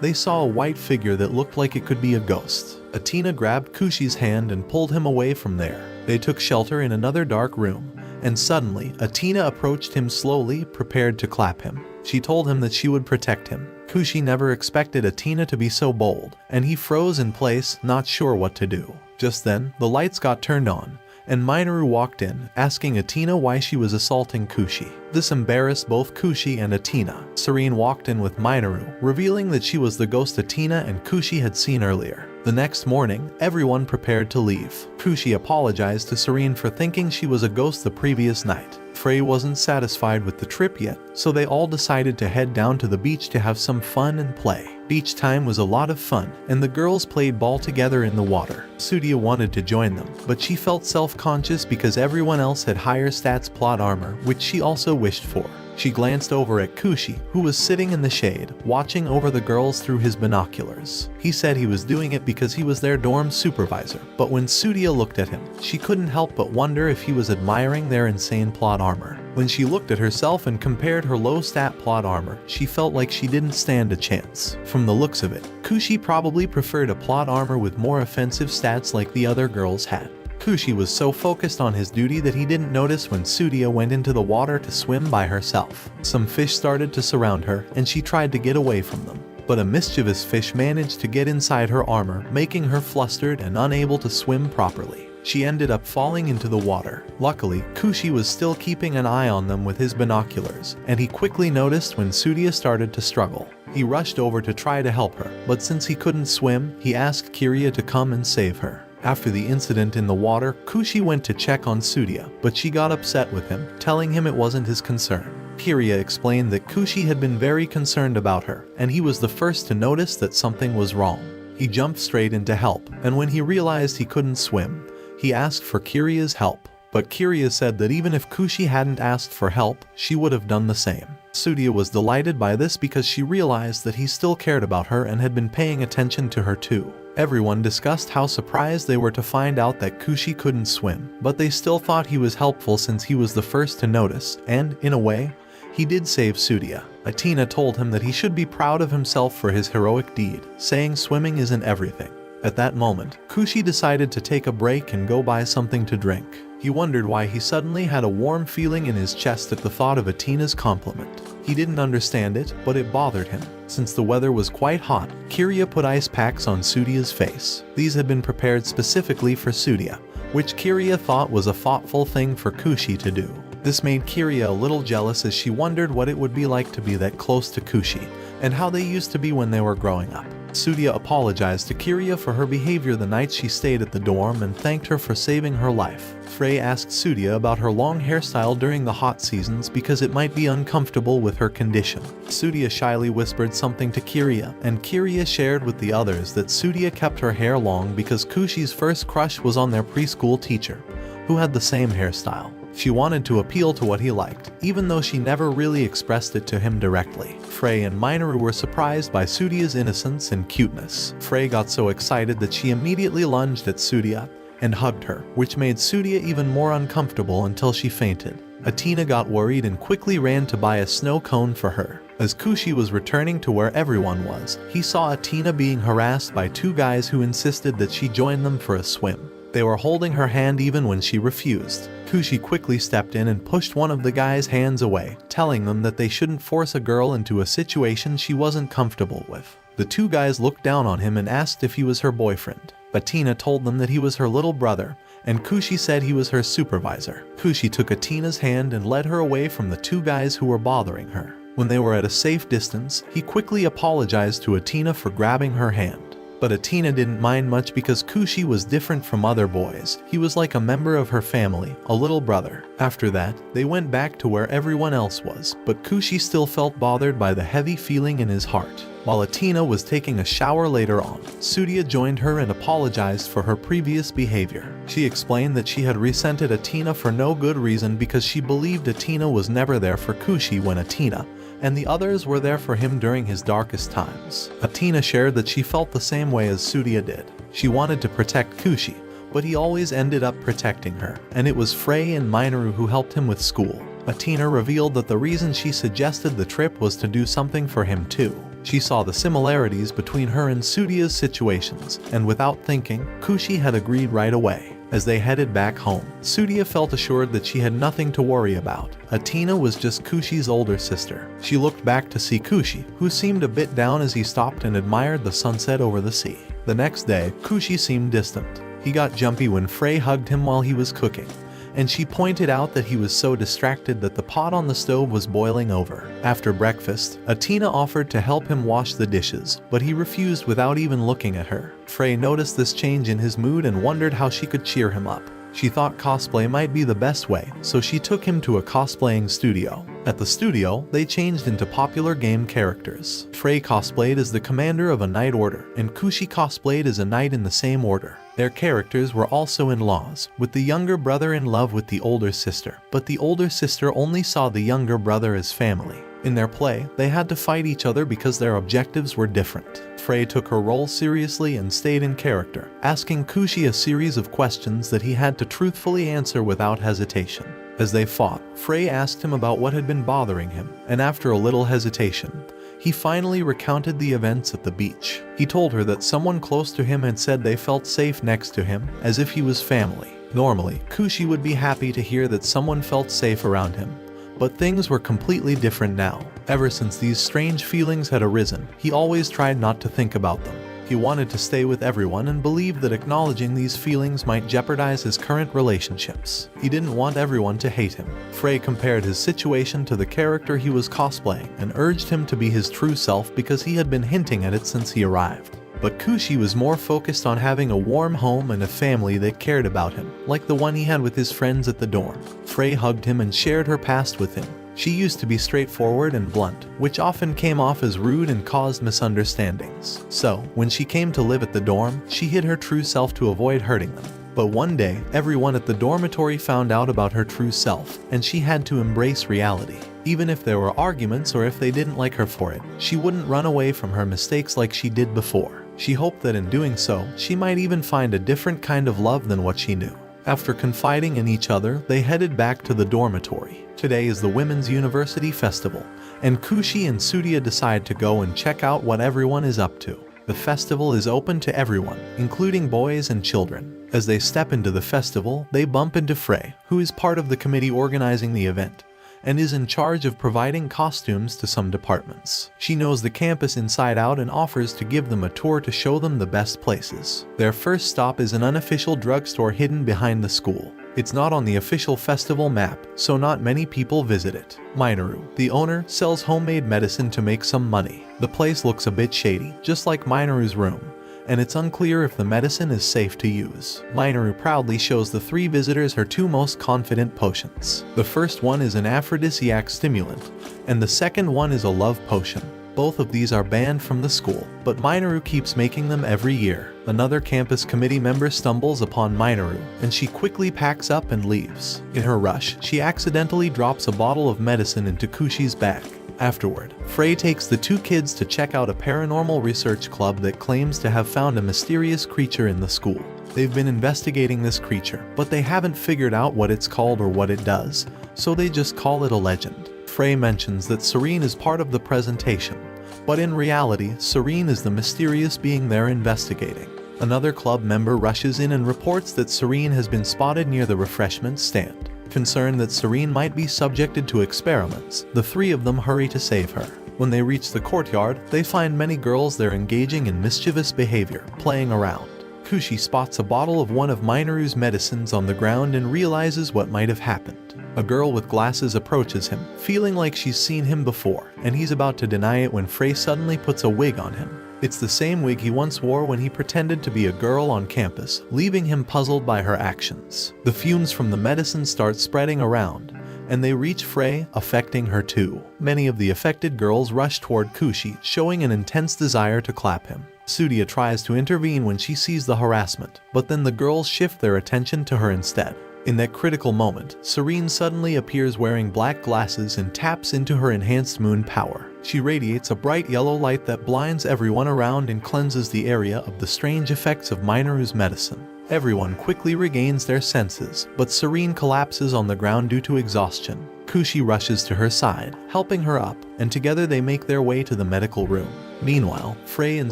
they saw a white figure that looked like it could be a ghost. Atena grabbed Koushi's hand and pulled him away from there. They took shelter in another dark room, and suddenly, Atena approached him slowly, prepared to clap him. She told him that she would protect him. Koushi never expected Atena to be so bold, and he froze in place, not sure what to do. Just then, the lights got turned on, and Mineru walked in, asking Atena why she was assaulting Koushi. This embarrassed both Koushi and Atena. Serene walked in with Mineru, revealing that she was the ghost Atena and Koushi had seen earlier. The next morning, everyone prepared to leave. Koushi apologized to Serene for thinking she was a ghost the previous night. Frey wasn't satisfied with the trip yet, so they all decided to head down to the beach to have some fun and play. Beach time was a lot of fun, and the girls played ball together in the water. Sudia wanted to join them, but she felt self-conscious because everyone else had higher stats plot armor, which she also wished for. She glanced over at Koushi, who was sitting in the shade, watching over the girls through his binoculars. He said he was doing it because he was their dorm supervisor, but when Sudia looked at him, she couldn't help but wonder if he was admiring their insane plot armor. When she looked at herself and compared her low stat plot armor, she felt like she didn't stand a chance. From the looks of it, Koushi probably preferred a plot armor with more offensive stats like the other girls had. Koushi was so focused on his duty that he didn't notice when Sudia went into the water to swim by herself. Some fish started to surround her, and she tried to get away from them. But a mischievous fish managed to get inside her armor, making her flustered and unable to swim properly. She ended up falling into the water. Luckily, Koushi was still keeping an eye on them with his binoculars, and he quickly noticed when Sudia started to struggle. He rushed over to try to help her, but since he couldn't swim, he asked Kiriya to come and save her. After the incident in the water, Koushi went to check on Sudia, but she got upset with him, telling him it wasn't his concern. Kiriya explained that Koushi had been very concerned about her, and he was the first to notice that something was wrong. He jumped straight in to help, and when he realized he couldn't swim, he asked for Kiriya's help. But Kiriya said that even if Koushi hadn't asked for help, she would have done the same. Sudia was delighted by this because she realized that he still cared about her and had been paying attention to her too. Everyone discussed how surprised they were to find out that Koushi couldn't swim, but they still thought he was helpful since he was the first to notice, and, in a way, he did save Sudia. Atena told him that he should be proud of himself for his heroic deed, saying swimming isn't everything. At that moment, Koushi decided to take a break and go buy something to drink. He wondered why he suddenly had a warm feeling in his chest at the thought of Atena's compliment. He didn't understand it, but it bothered him. Since the weather was quite hot, Kiriya put ice packs on Sudia's face. These had been prepared specifically for Sudia, which Kiriya thought was a thoughtful thing for Koushi to do. This made Kiriya a little jealous as she wondered what it would be like to be that close to Koushi, and how they used to be when they were growing up. Sudia apologized to Kiriya for her behavior the night she stayed at the dorm and thanked her for saving her life. Frey asked Sudia about her long hairstyle during the hot seasons because it might be uncomfortable with her condition. Sudia shyly whispered something to Kiriya, and Kiriya shared with the others that Sudia kept her hair long because Koushi's first crush was on their preschool teacher, who had the same hairstyle. She wanted to appeal to what he liked, even though she never really expressed it to him directly. Frey and Mineru were surprised by Sudia's innocence and cuteness. Frey got so excited that she immediately lunged at Sudia and hugged her, which made Sudia even more uncomfortable until she fainted. Atena got worried and quickly ran to buy a snow cone for her. As Koushi was returning to where everyone was, he saw Atena being harassed by two guys who insisted that she join them for a swim. They were holding her hand even when she refused. Koushi quickly stepped in and pushed one of the guys' hands away, telling them that they shouldn't force a girl into a situation she wasn't comfortable with. The two guys looked down on him and asked if he was her boyfriend. Atena told them that he was her little brother, and Koushi said he was her supervisor. Koushi took Atena's hand and led her away from the two guys who were bothering her. When they were at a safe distance, he quickly apologized to Atena for grabbing her hand. But Atena didn't mind much because Koushi was different from other boys. He was like a member of her family, a little brother. After that, they went back to where everyone else was, but Koushi still felt bothered by the heavy feeling in his heart. While Atena was taking a shower later on, Sudia joined her and apologized for her previous behavior. She explained that she had resented Atena for no good reason because she believed Atena was never there for Koushi when Atena and the others were there for him during his darkest times. Atena shared that she felt the same way as Sudia did. She wanted to protect Koushi, but he always ended up protecting her, and it was Frey and Mineru who helped him with school. Atena revealed that the reason she suggested the trip was to do something for him too. She saw the similarities between her and Sudia's situations, and without thinking, Koushi had agreed right away. As they headed back home, Tsudia felt assured that she had nothing to worry about. Atena was just Koushi's older sister. She looked back to see Koushi, who seemed a bit down as he stopped and admired the sunset over the sea. The next day, Koushi seemed distant. He got jumpy when Frey hugged him while he was cooking, and she pointed out that he was so distracted that the pot on the stove was boiling over. After breakfast, Atena offered to help him wash the dishes, but he refused without even looking at her. Frey noticed this change in his mood and wondered how she could cheer him up. She thought cosplay might be the best way, so she took him to a cosplaying studio. At the studio, they changed into popular game characters. Frey cosplayed as the commander of a knight order, and Koushi cosplayed as a knight in the same order. Their characters were also in-laws, with the younger brother in love with the older sister, but the older sister only saw the younger brother as family. In their play, they had to fight each other because their objectives were different. Frey took her role seriously and stayed in character, asking Koushi a series of questions that he had to truthfully answer without hesitation. As they fought, Frey asked him about what had been bothering him, and after a little hesitation, he finally recounted the events at the beach. He told her that someone close to him had said they felt safe next to him, as if he was family. Normally, Koushi would be happy to hear that someone felt safe around him, but things were completely different now. Ever since these strange feelings had arisen, he always tried not to think about them. He wanted to stay with everyone and believed that acknowledging these feelings might jeopardize his current relationships. He didn't want everyone to hate him. Frey compared his situation to the character he was cosplaying and urged him to be his true self because he had been hinting at it since he arrived. But Koushi was more focused on having a warm home and a family that cared about him, like the one he had with his friends at the dorm. Frey hugged him and shared her past with him. She used to be straightforward and blunt, which often came off as rude and caused misunderstandings. So, when she came to live at the dorm, she hid her true self to avoid hurting them. But one day, everyone at the dormitory found out about her true self, and she had to embrace reality. Even if there were arguments or if they didn't like her for it, she wouldn't run away from her mistakes like she did before. She hoped that in doing so, she might even find a different kind of love than what she knew. After confiding in each other, they headed back to the dormitory. Today is the Women's University Festival, and Koushi and Tsudia decide to go and check out what everyone is up to. The festival is open to everyone, including boys and children. As they step into the festival, they bump into Frey, who is part of the committee organizing the event, and is in charge of providing costumes to some departments. She knows the campus inside out and offers to give them a tour to show them the best places. Their first stop is an unofficial drugstore hidden behind the school. It's not on the official festival map, so not many people visit it. Mineru, the owner, sells homemade medicine to make some money. The place looks a bit shady, just like Mineru's room, and it's unclear if the medicine is safe to use. Mineru proudly shows the three visitors her two most confident potions. The first one is an aphrodisiac stimulant, and the second one is a love potion. Both of these are banned from the school, but Mineru keeps making them every year. Another campus committee member stumbles upon Mineru, and she quickly packs up and leaves. In her rush, she accidentally drops a bottle of medicine into Koushi's bag. Afterward, Frey takes the two kids to check out a paranormal research club that claims to have found a mysterious creature in the school. They've been investigating this creature, but they haven't figured out what it's called or what it does, so they just call it a legend. Frey mentions that Serene is part of the presentation, but in reality, Serene is the mysterious being they're investigating. Another club member rushes in and reports that Serene has been spotted near the refreshment stand. Concerned that Serene might be subjected to experiments, the three of them hurry to save her. When they reach the courtyard, they find many girls there engaging in mischievous behavior, playing around. Koushi spots a bottle of one of Mineru's medicines on the ground and realizes what might have happened. A girl with glasses approaches him, feeling like she's seen him before, and he's about to deny it when Frey suddenly puts a wig on him. It's the same wig he once wore when he pretended to be a girl on campus, leaving him puzzled by her actions. The fumes from the medicine start spreading around, and they reach Frey, affecting her too. Many of the affected girls rush toward Koushi, showing an intense desire to clap him. Tsudia tries to intervene when she sees the harassment, but then the girls shift their attention to her instead. In that critical moment, Serene suddenly appears wearing black glasses and taps into her enhanced moon power. She radiates a bright yellow light that blinds everyone around and cleanses the area of the strange effects of Mineru's medicine. Everyone quickly regains their senses, but Serene collapses on the ground due to exhaustion. Koushi rushes to her side, helping her up, and together they make their way to the medical room. Meanwhile, Frey and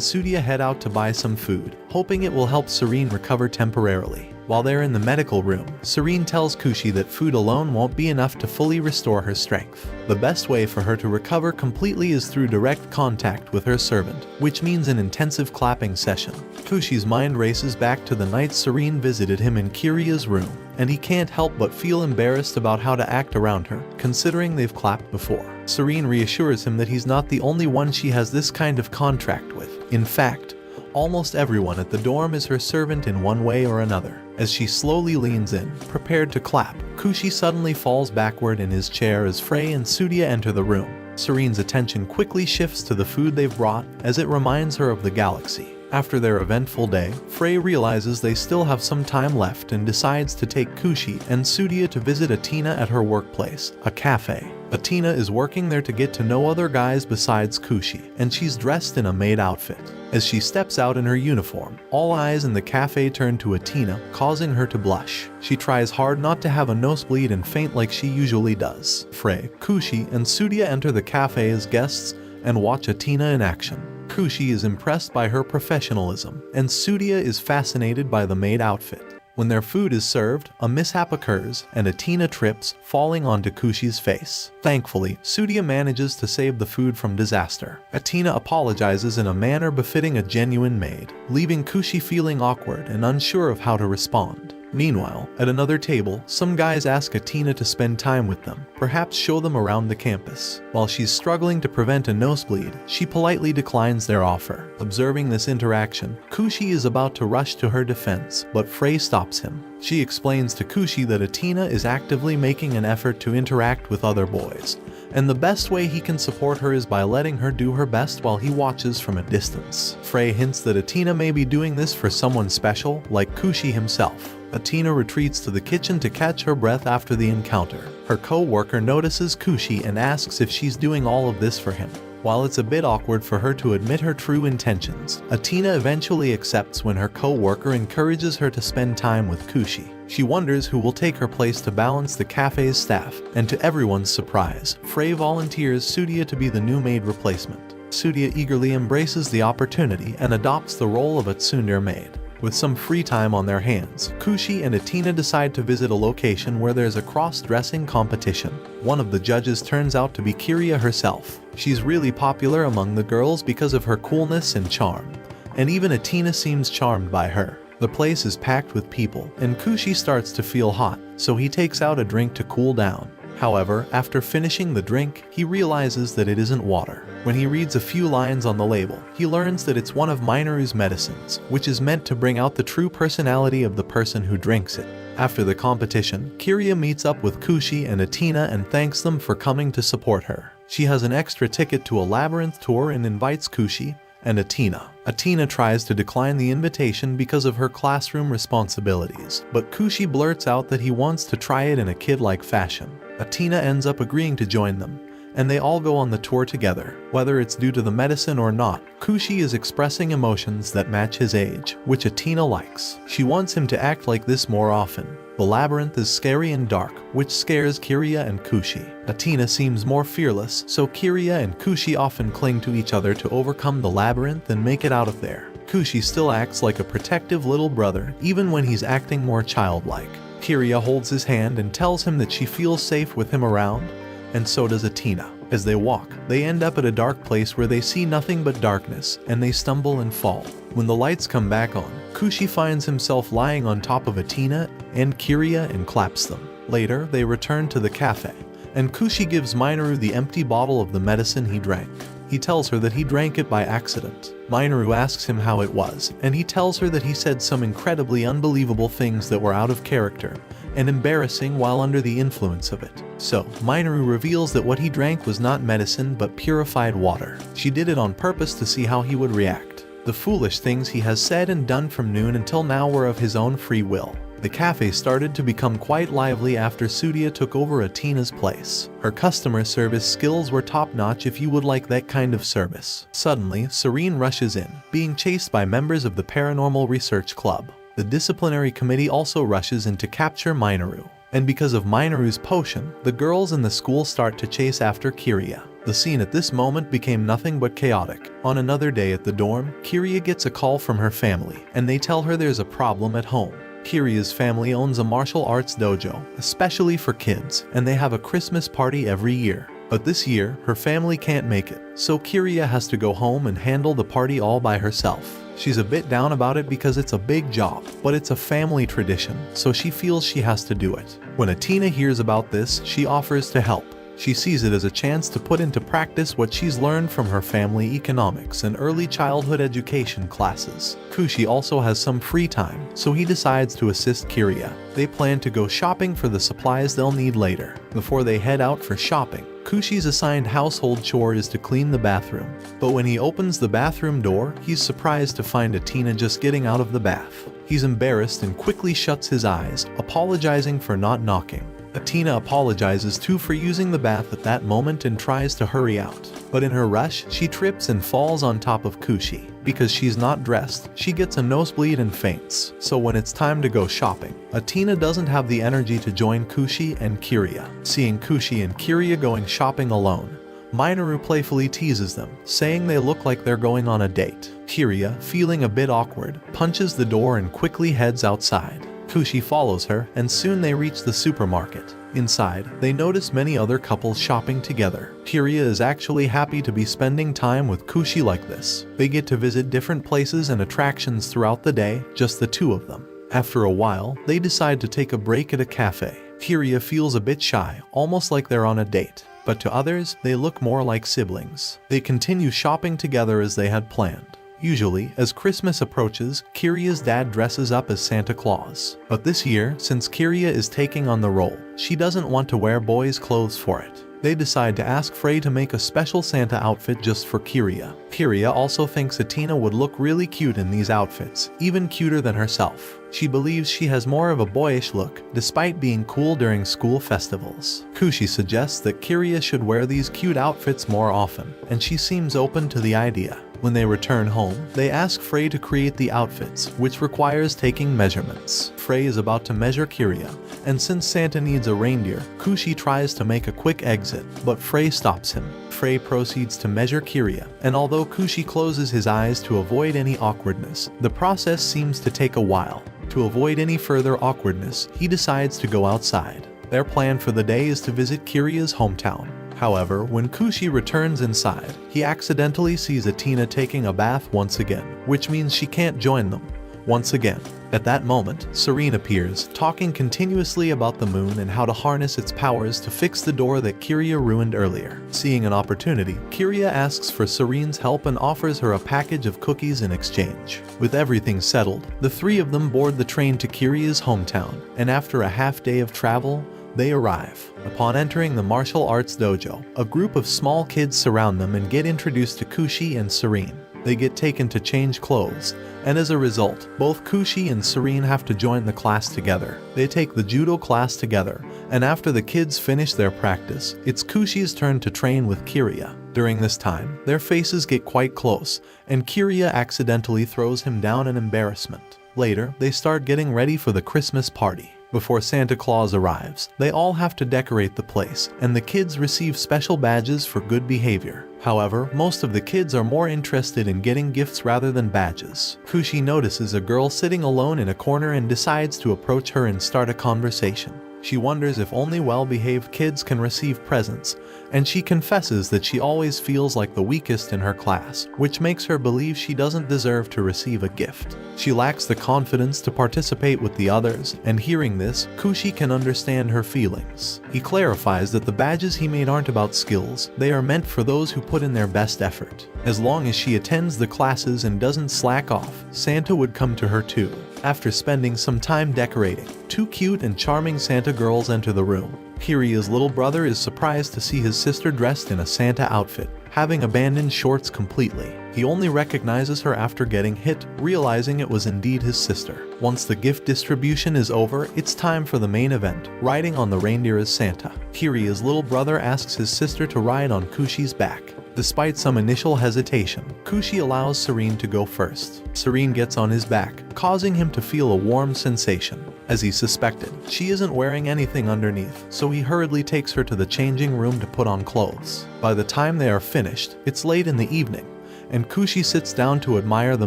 Tsudia head out to buy some food, hoping it will help Serene recover temporarily. While they're in the medical room, Serene tells Koushi that food alone won't be enough to fully restore her strength. The best way for her to recover completely is through direct contact with her servant, which means an intensive clapping session. Koushi's mind races back to the night Serene visited him in Kiriya's room, and he can't help but feel embarrassed about how to act around her, considering they've clapped before. Serene reassures him that he's not the only one she has this kind of contract with. In fact, almost everyone at the dorm is her servant in one way or another. As she slowly leans in, prepared to clap, Koushi suddenly falls backward in his chair as Frey and Sudia enter the room. Serene's attention quickly shifts to the food they've brought, as it reminds her of the galaxy. After their eventful day, Frey realizes they still have some time left and decides to take Koushi and Sudia to visit Atena at her workplace, a cafe. Atena is working there to get to know other guys besides Koushi, and she's dressed in a maid outfit. As she steps out in her uniform, all eyes in the cafe turn to Atena, causing her to blush. She tries hard not to have a nosebleed and faint like she usually does. Frey, Koushi, and Sudia enter the cafe as guests and watch Atena in action. Koushi is impressed by her professionalism, and Sudia is fascinated by the maid outfit. When their food is served, a mishap occurs, and Atena trips, falling onto Koushi's face. Thankfully, Sudia manages to save the food from disaster. Atena apologizes in a manner befitting a genuine maid, leaving Koushi feeling awkward and unsure of how to respond. Meanwhile, at another table, some guys ask Atena to spend time with them, perhaps show them around the campus. While she's struggling to prevent a nosebleed, she politely declines their offer. Observing this interaction, Koushi is about to rush to her defense, but Frey stops him. She explains to Koushi that Atena is actively making an effort to interact with other boys, and the best way he can support her is by letting her do her best while he watches from a distance. Frey hints that Atena may be doing this for someone special, like Koushi himself. Atena retreats to the kitchen to catch her breath after the encounter. Her co-worker notices Koushi and asks if she's doing all of this for him. While it's a bit awkward for her to admit her true intentions, Atena eventually accepts when her co-worker encourages her to spend time with Koushi. She wonders who will take her place to balance the cafe's staff, and to everyone's surprise, Frey volunteers Sudia to be the new maid replacement. Sudia eagerly embraces the opportunity and adopts the role of a tsundere maid. With some free time on their hands, Koushi and Atena decide to visit a location where there's a cross-dressing competition. One of the judges turns out to be Kiriya herself. She's really popular among the girls because of her coolness and charm, and even Atena seems charmed by her. The place is packed with people, and Koushi starts to feel hot, so he takes out a drink to cool down. However, after finishing the drink, he realizes that it isn't water. When he reads a few lines on the label, he learns that it's one of Mineru's medicines, which is meant to bring out the true personality of the person who drinks it. After the competition, Kiriya meets up with Koushi and Atena and thanks them for coming to support her. She has an extra ticket to a labyrinth tour and invites Koushi and Atena. Atena tries to decline the invitation because of her classroom responsibilities, but Koushi blurts out that he wants to try it in a kid-like fashion. Atena ends up agreeing to join them, and they all go on the tour together. Whether it's due to the medicine or not, Koushi is expressing emotions that match his age, which Atena likes. She wants him to act like this more often. The labyrinth is scary and dark, which scares Kiriya and Koushi. Atena seems more fearless, so Kiriya and Koushi often cling to each other to overcome the labyrinth and make it out of there. Koushi still acts like a protective little brother, even when he's acting more childlike. Kiriya holds his hand and tells him that she feels safe with him around, and so does Atena. As they walk, they end up at a dark place where they see nothing but darkness, and they stumble and fall. When the lights come back on, Koushi finds himself lying on top of Atena and Kiriya and claps them. Later, they return to the cafe, and Koushi gives Mineru the empty bottle of the medicine he drank. He tells her that he drank it by accident. Mineru asks him how it was, and he tells her that he said some incredibly unbelievable things that were out of character and embarrassing while under the influence of it. So, Mineru reveals that what he drank was not medicine but purified water. She did it on purpose to see how he would react. The foolish things he has said and done from noon until now were of his own free will. The cafe started to become quite lively after Sudia took over Atena's place. Her customer service skills were top-notch if you would like that kind of service. Suddenly, Serene rushes in, being chased by members of the Paranormal Research Club. The disciplinary committee also rushes in to capture Mineru. And because of Mineru's potion, the girls in the school start to chase after Kiriya. The scene at this moment became nothing but chaotic. On another day at the dorm, Kiriya gets a call from her family, and they tell her there's a problem at home. Kiriya's family owns a martial arts dojo, especially for kids, and they have a Christmas party every year. But this year, her family can't make it, so Kiriya has to go home and handle the party all by herself. She's a bit down about it because it's a big job, but it's a family tradition, so she feels she has to do it. When Atena hears about this, she offers to help. She sees it as a chance to put into practice what she's learned from her family economics and early childhood education classes. Koushi also has some free time, so he decides to assist Kiriya. They plan to go shopping for the supplies they'll need later. Before they head out for shopping, Koushi's assigned household chore is to clean the bathroom. But when he opens the bathroom door, he's surprised to find Atena just getting out of the bath. He's embarrassed and quickly shuts his eyes, apologizing for not knocking. Atena apologizes too for using the bath at that moment and tries to hurry out. But in her rush, she trips and falls on top of Koushi. Because she's not dressed, she gets a nosebleed and faints. So when it's time to go shopping, Atena doesn't have the energy to join Koushi and Kiriya. Seeing Koushi and Kiriya going shopping alone, Mineru playfully teases them, saying they look like they're going on a date. Kiriya, feeling a bit awkward, punches the door and quickly heads outside. Koushi follows her, and soon they reach the supermarket. Inside, they notice many other couples shopping together. Kiriya is actually happy to be spending time with Koushi like this. They get to visit different places and attractions throughout the day, just the two of them. After a while, they decide to take a break at a cafe. Kiriya feels a bit shy, almost like they're on a date. But to others, they look more like siblings. They continue shopping together as they had planned. Usually, as Christmas approaches, Kiriya's dad dresses up as Santa Claus. But this year, since Kiriya is taking on the role, she doesn't want to wear boys' clothes for it. They decide to ask Frey to make a special Santa outfit just for Kiriya. Kiriya also thinks Atena would look really cute in these outfits, even cuter than herself. She believes she has more of a boyish look, despite being cool during school festivals. Koushi suggests that Kiriya should wear these cute outfits more often, and she seems open to the idea. When they return home, they ask Frey to create the outfits, which requires taking measurements. Frey is about to measure Kiriya, and since Santa needs a reindeer, Koushi tries to make a quick exit, but Frey stops him. Frey proceeds to measure Kiriya, and although Koushi closes his eyes to avoid any awkwardness, the process seems to take a while. To avoid any further awkwardness, he decides to go outside. Their plan for the day is to visit Kiriya's hometown. However, when Koushi returns inside, he accidentally sees Atena taking a bath once again, which means she can't join them. Once again. At that moment, Serene appears, talking continuously about the moon and how to harness its powers to fix the door that Kiriya ruined earlier. Seeing an opportunity, Kiriya asks for Serene's help and offers her a package of cookies in exchange. With everything settled, the three of them board the train to Kiriya's hometown, and after a half day of travel, they arrive. Upon entering the martial arts dojo, a group of small kids surround them and get introduced to Koushi and Serene. They get taken to change clothes, and as a result, both Koushi and Serene have to join the class together. They take the judo class together, and after the kids finish their practice, it's Koushi's turn to train with Kiriya. During this time, their faces get quite close, and Kiriya accidentally throws him down in embarrassment. Later, they start getting ready for the Christmas party. Before Santa Claus arrives, they all have to decorate the place, and the kids receive special badges for good behavior. However, most of the kids are more interested in getting gifts rather than badges. Koushi notices a girl sitting alone in a corner and decides to approach her and start a conversation. She wonders if only well-behaved kids can receive presents, and she confesses that she always feels like the weakest in her class, which makes her believe she doesn't deserve to receive a gift. She lacks the confidence to participate with the others, and hearing this, Koushi can understand her feelings. He clarifies that the badges he made aren't about skills, they are meant for those who put in their best effort. As long as she attends the classes and doesn't slack off, Santa would come to her too. After spending some time decorating, two cute and charming Santa girls enter the room. Kiriya's little brother is surprised to see his sister dressed in a Santa outfit, having abandoned shorts completely. He only recognizes her after getting hit, realizing it was indeed his sister. Once the gift distribution is over, it's time for the main event, riding on the reindeer as Santa. Kiriya's little brother asks his sister to ride on Koushi's back. Despite some initial hesitation, Koushi allows Serene to go first. Serene gets on his back, causing him to feel a warm sensation. As he suspected, she isn't wearing anything underneath, so he hurriedly takes her to the changing room to put on clothes. By the time they are finished, it's late in the evening, and Koushi sits down to admire the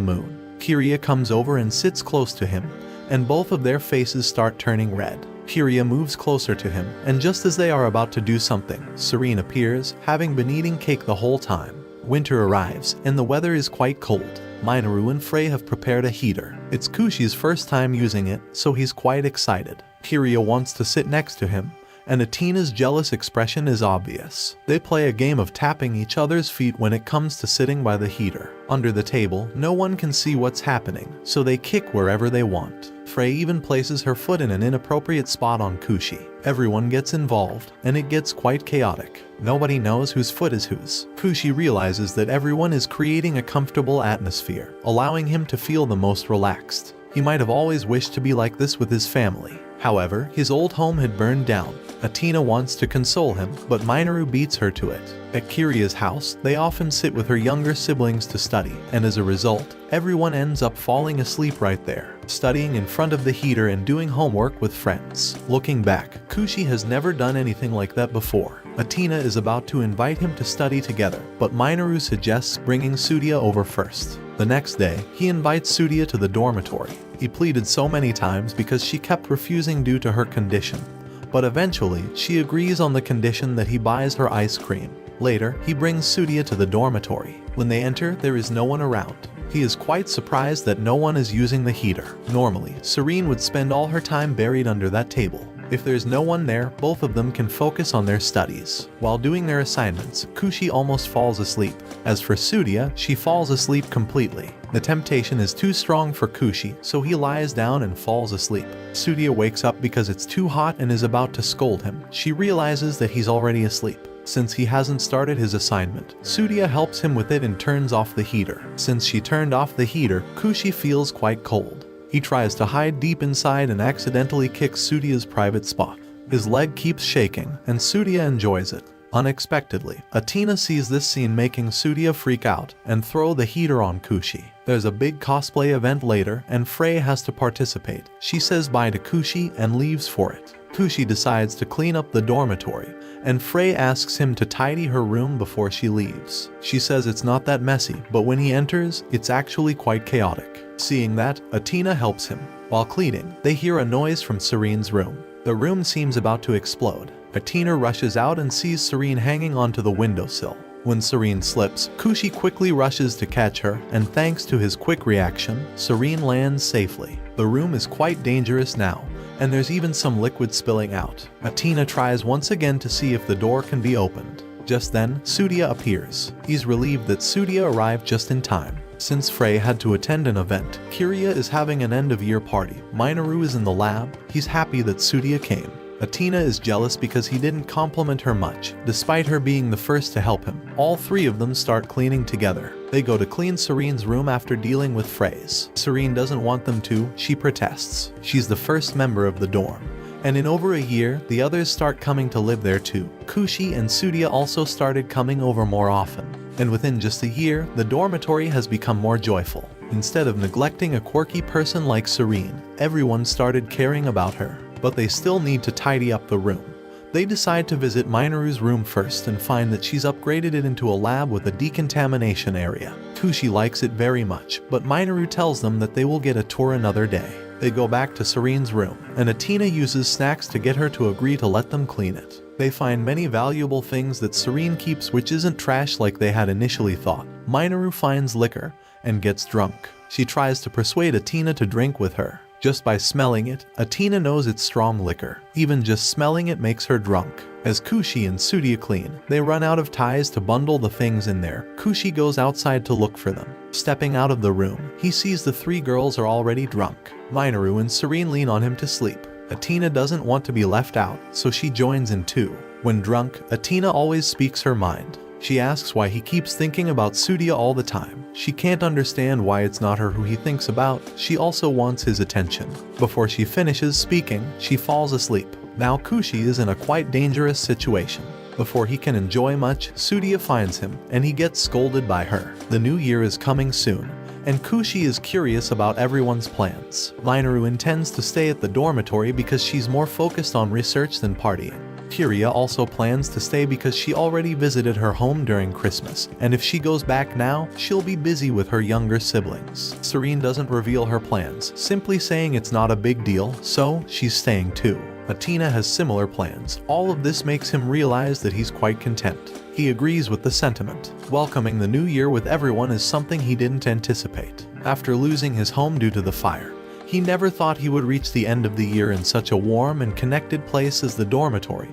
moon. Kiriya comes over and sits close to him, and both of their faces start turning red. Kiriya moves closer to him, and just as they are about to do something, Serene appears, having been eating cake the whole time. Winter arrives, and the weather is quite cold. Mineru and Frey have prepared a heater. It's Koushi's first time using it, so he's quite excited. Kiriya wants to sit next to him, and Atena's jealous expression is obvious. They play a game of tapping each other's feet when it comes to sitting by the heater. Under the table, no one can see what's happening, so they kick wherever they want. Frey even places her foot in an inappropriate spot on Koushi. Everyone gets involved, and it gets quite chaotic. Nobody knows whose foot is whose. Koushi realizes that everyone is creating a comfortable atmosphere, allowing him to feel the most relaxed. He might have always wished to be like this with his family. However, his old home had burned down. Atena wants to console him, but Mineru beats her to it. At Kiriya's house, they often sit with her younger siblings to study, and as a result, everyone ends up falling asleep right there, studying in front of the heater and doing homework with friends. Looking back, Koushi has never done anything like that before. Atena is about to invite him to study together, but Mineru suggests bringing Tsudiya over first. The next day, he invites Tsudiya to the dormitory. He pleaded so many times because she kept refusing due to her condition. But eventually, she agrees on the condition that he buys her ice cream. Later, he brings Tsudiya to the dormitory. When they enter, there is no one around. He is quite surprised that no one is using the heater. Normally, Serene would spend all her time buried under that table. If there's no one there, both of them can focus on their studies. While doing their assignments, Koushi almost falls asleep. As for Tsudiya, she falls asleep completely. The temptation is too strong for Koushi, so he lies down and falls asleep. Tsudiya wakes up because it's too hot and is about to scold him. She realizes that he's already asleep. Since he hasn't started his assignment, Tsudiya helps him with it and turns off the heater. Since she turned off the heater, Koushi feels quite cold. He tries to hide deep inside and accidentally kicks Tsudiya's private spot. His leg keeps shaking, and Tsudiya enjoys it. Unexpectedly, Atena sees this scene, making Tsudiya freak out and throw the heater on Koushi. There's a big cosplay event later, and Frey has to participate. She says bye to Koushi and leaves for it. Koushi decides to clean up the dormitory, and Frey asks him to tidy her room before she leaves. She says it's not that messy, but when he enters, it's actually quite chaotic. Seeing that, Atena helps him. While cleaning, they hear a noise from Serene's room. The room seems about to explode. Atena rushes out and sees Serene hanging onto the windowsill. When Serene slips, Koushi quickly rushes to catch her, and thanks to his quick reaction, Serene lands safely. The room is quite dangerous now, and there's even some liquid spilling out. Atena tries once again to see if the door can be opened. Just then, Tsudiya appears. He's relieved that Tsudiya arrived just in time. Since Frey had to attend an event, Kiriya is having an end-of-year party. Mineru is in the lab. He's happy that Tsudiya came. Atena is jealous because he didn't compliment her much, despite her being the first to help him. All three of them start cleaning together. They go to clean Serene's room after dealing with Frey's. Serene doesn't want them to, she protests. She's the first member of the dorm. And in over a year, the others start coming to live there too. Koushi and Tsudiya also started coming over more often. And within just a year, the dormitory has become more joyful. Instead of neglecting a quirky person like Serene, everyone started caring about her. But they still need to tidy up the room. They decide to visit Mineru's room first and find that she's upgraded it into a lab with a decontamination area. Koushi likes it very much, but Mineru tells them that they will get a tour another day. They go back to Serene's room, and Atena uses snacks to get her to agree to let them clean it. They find many valuable things that Serene keeps, which isn't trash like they had initially thought. Mineru finds liquor and gets drunk. She tries to persuade Atena to drink with her. Just by smelling it, Atena knows it's strong liquor. Even just smelling it makes her drunk. As Koushi and Tsudiya clean, they run out of ties to bundle the things in there. Koushi goes outside to look for them. Stepping out of the room, he sees the three girls are already drunk. Mineru and Serene lean on him to sleep. Atena doesn't want to be left out, so she joins in too. When drunk, Atena always speaks her mind. She asks why he keeps thinking about Tsudiya all the time. She can't understand why it's not her who he thinks about. She also wants his attention. Before she finishes speaking, she falls asleep. Now Koushi is in a quite dangerous situation. Before he can enjoy much, Tsudiya finds him, and he gets scolded by her. The new year is coming soon, and Koushi is curious about everyone's plans. Mineru intends to stay at the dormitory because she's more focused on research than partying. Kiriya also plans to stay because she already visited her home during Christmas, and if she goes back now, she'll be busy with her younger siblings. Serene doesn't reveal her plans, simply saying it's not a big deal, so she's staying too. Atena has similar plans. All of this makes him realize that he's quite content. He agrees with the sentiment. Welcoming the new year with everyone is something he didn't anticipate. After losing his home due to the fire, he never thought he would reach the end of the year in such a warm and connected place as the dormitory,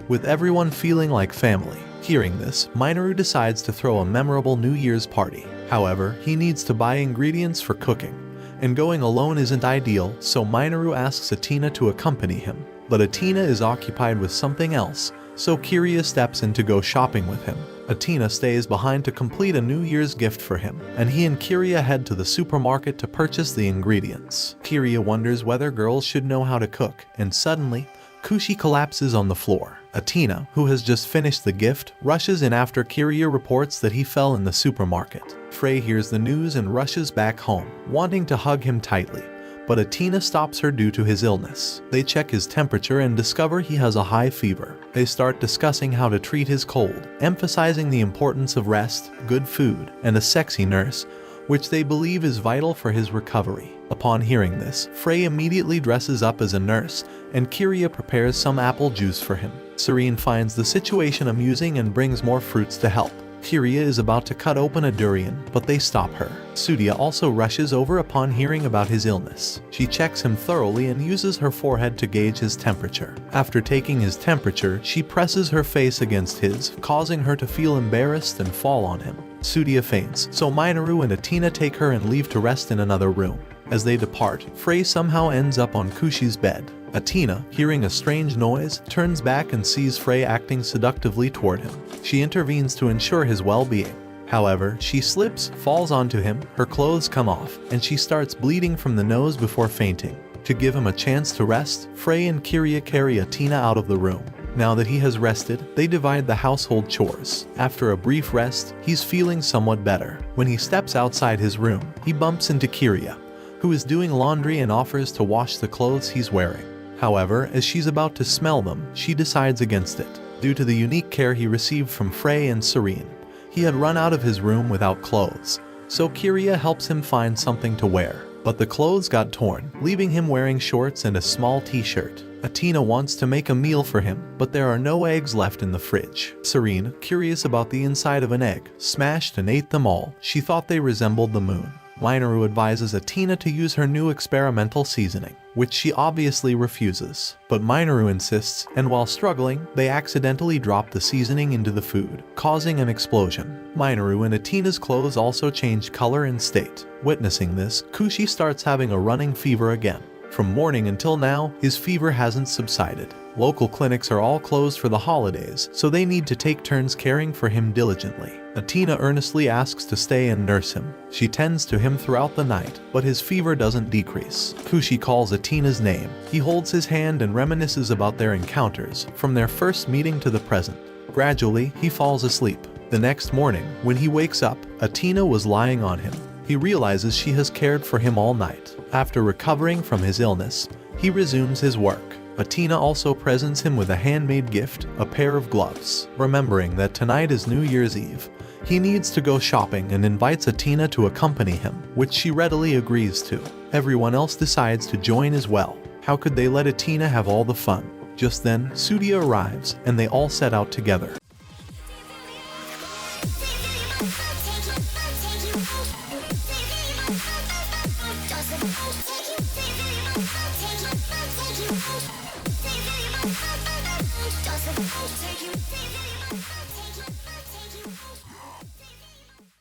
with everyone feeling like family. Hearing this, Mineru decides to throw a memorable New Year's party. However, he needs to buy ingredients for cooking, and going alone isn't ideal, so Mineru asks Atena to accompany him. But Atena is occupied with something else, so Kiriya steps in to go shopping with him. Atena stays behind to complete a New Year's gift for him, and he and Kiriya head to the supermarket to purchase the ingredients. Kiriya wonders whether girls should know how to cook, and suddenly, Koushi collapses on the floor. Atena, who has just finished the gift, rushes in after Kiriya reports that he fell in the supermarket. Frey hears the news and rushes back home, wanting to hug him tightly, but Atena stops her due to his illness. They check his temperature and discover he has a high fever. They start discussing how to treat his cold, emphasizing the importance of rest, good food, and a sexy nurse, which they believe is vital for his recovery. Upon hearing this, Frey immediately dresses up as a nurse, and Kiriya prepares some apple juice for him. Serene finds the situation amusing and brings more fruits to help. Kiriya is about to cut open a durian, but they stop her. Sudia also rushes over upon hearing about his illness. She checks him thoroughly and uses her forehead to gauge his temperature. After taking his temperature, she presses her face against his, causing her to feel embarrassed and fall on him. Sudia faints, so Mineru and Atena take her and leave to rest in another room. As they depart, Frey somehow ends up on Koushi's bed. Atena, hearing a strange noise, turns back and sees Frey acting seductively toward him. She intervenes to ensure his well-being. However, she slips, falls onto him, her clothes come off, and she starts bleeding from the nose before fainting. To give him a chance to rest, Frey and Kiriya carry Atena out of the room. Now that he has rested, they divide the household chores. After a brief rest, he's feeling somewhat better. When he steps outside his room, he bumps into Kiriya, who is doing laundry and offers to wash the clothes he's wearing. However, as she's about to smell them, she decides against it. Due to the unique care he received from Frey and Serene, he had run out of his room without clothes, so Kiriya helps him find something to wear. But the clothes got torn, leaving him wearing shorts and a small t-shirt. Atena wants to make a meal for him, but there are no eggs left in the fridge. Serene, curious about the inside of an egg, smashed and ate them all. She thought they resembled the moon. Mineru advises Atena to use her new experimental seasoning, which she obviously refuses. But Mineru insists, and while struggling, they accidentally drop the seasoning into the food, causing an explosion. Mineru and Atena's clothes also change color and state. Witnessing this, Koushi starts having a running fever again. From morning until now, his fever hasn't subsided. Local clinics are all closed for the holidays, so they need to take turns caring for him diligently. Atena earnestly asks to stay and nurse him. She tends to him throughout the night, but his fever doesn't decrease. Koushi calls Atena's name. He holds his hand and reminisces about their encounters, from their first meeting to the present. Gradually, he falls asleep. The next morning, when he wakes up, Atena was lying on him. He realizes she has cared for him all night. After recovering from his illness, he resumes his work. Atena also presents him with a handmade gift, a pair of gloves. Remembering that tonight is New Year's Eve, he needs to go shopping and invites Atena to accompany him, which she readily agrees to. Everyone else decides to join as well. How could they let Atena have all the fun? Just then, Sudia arrives, and they all set out together. Take you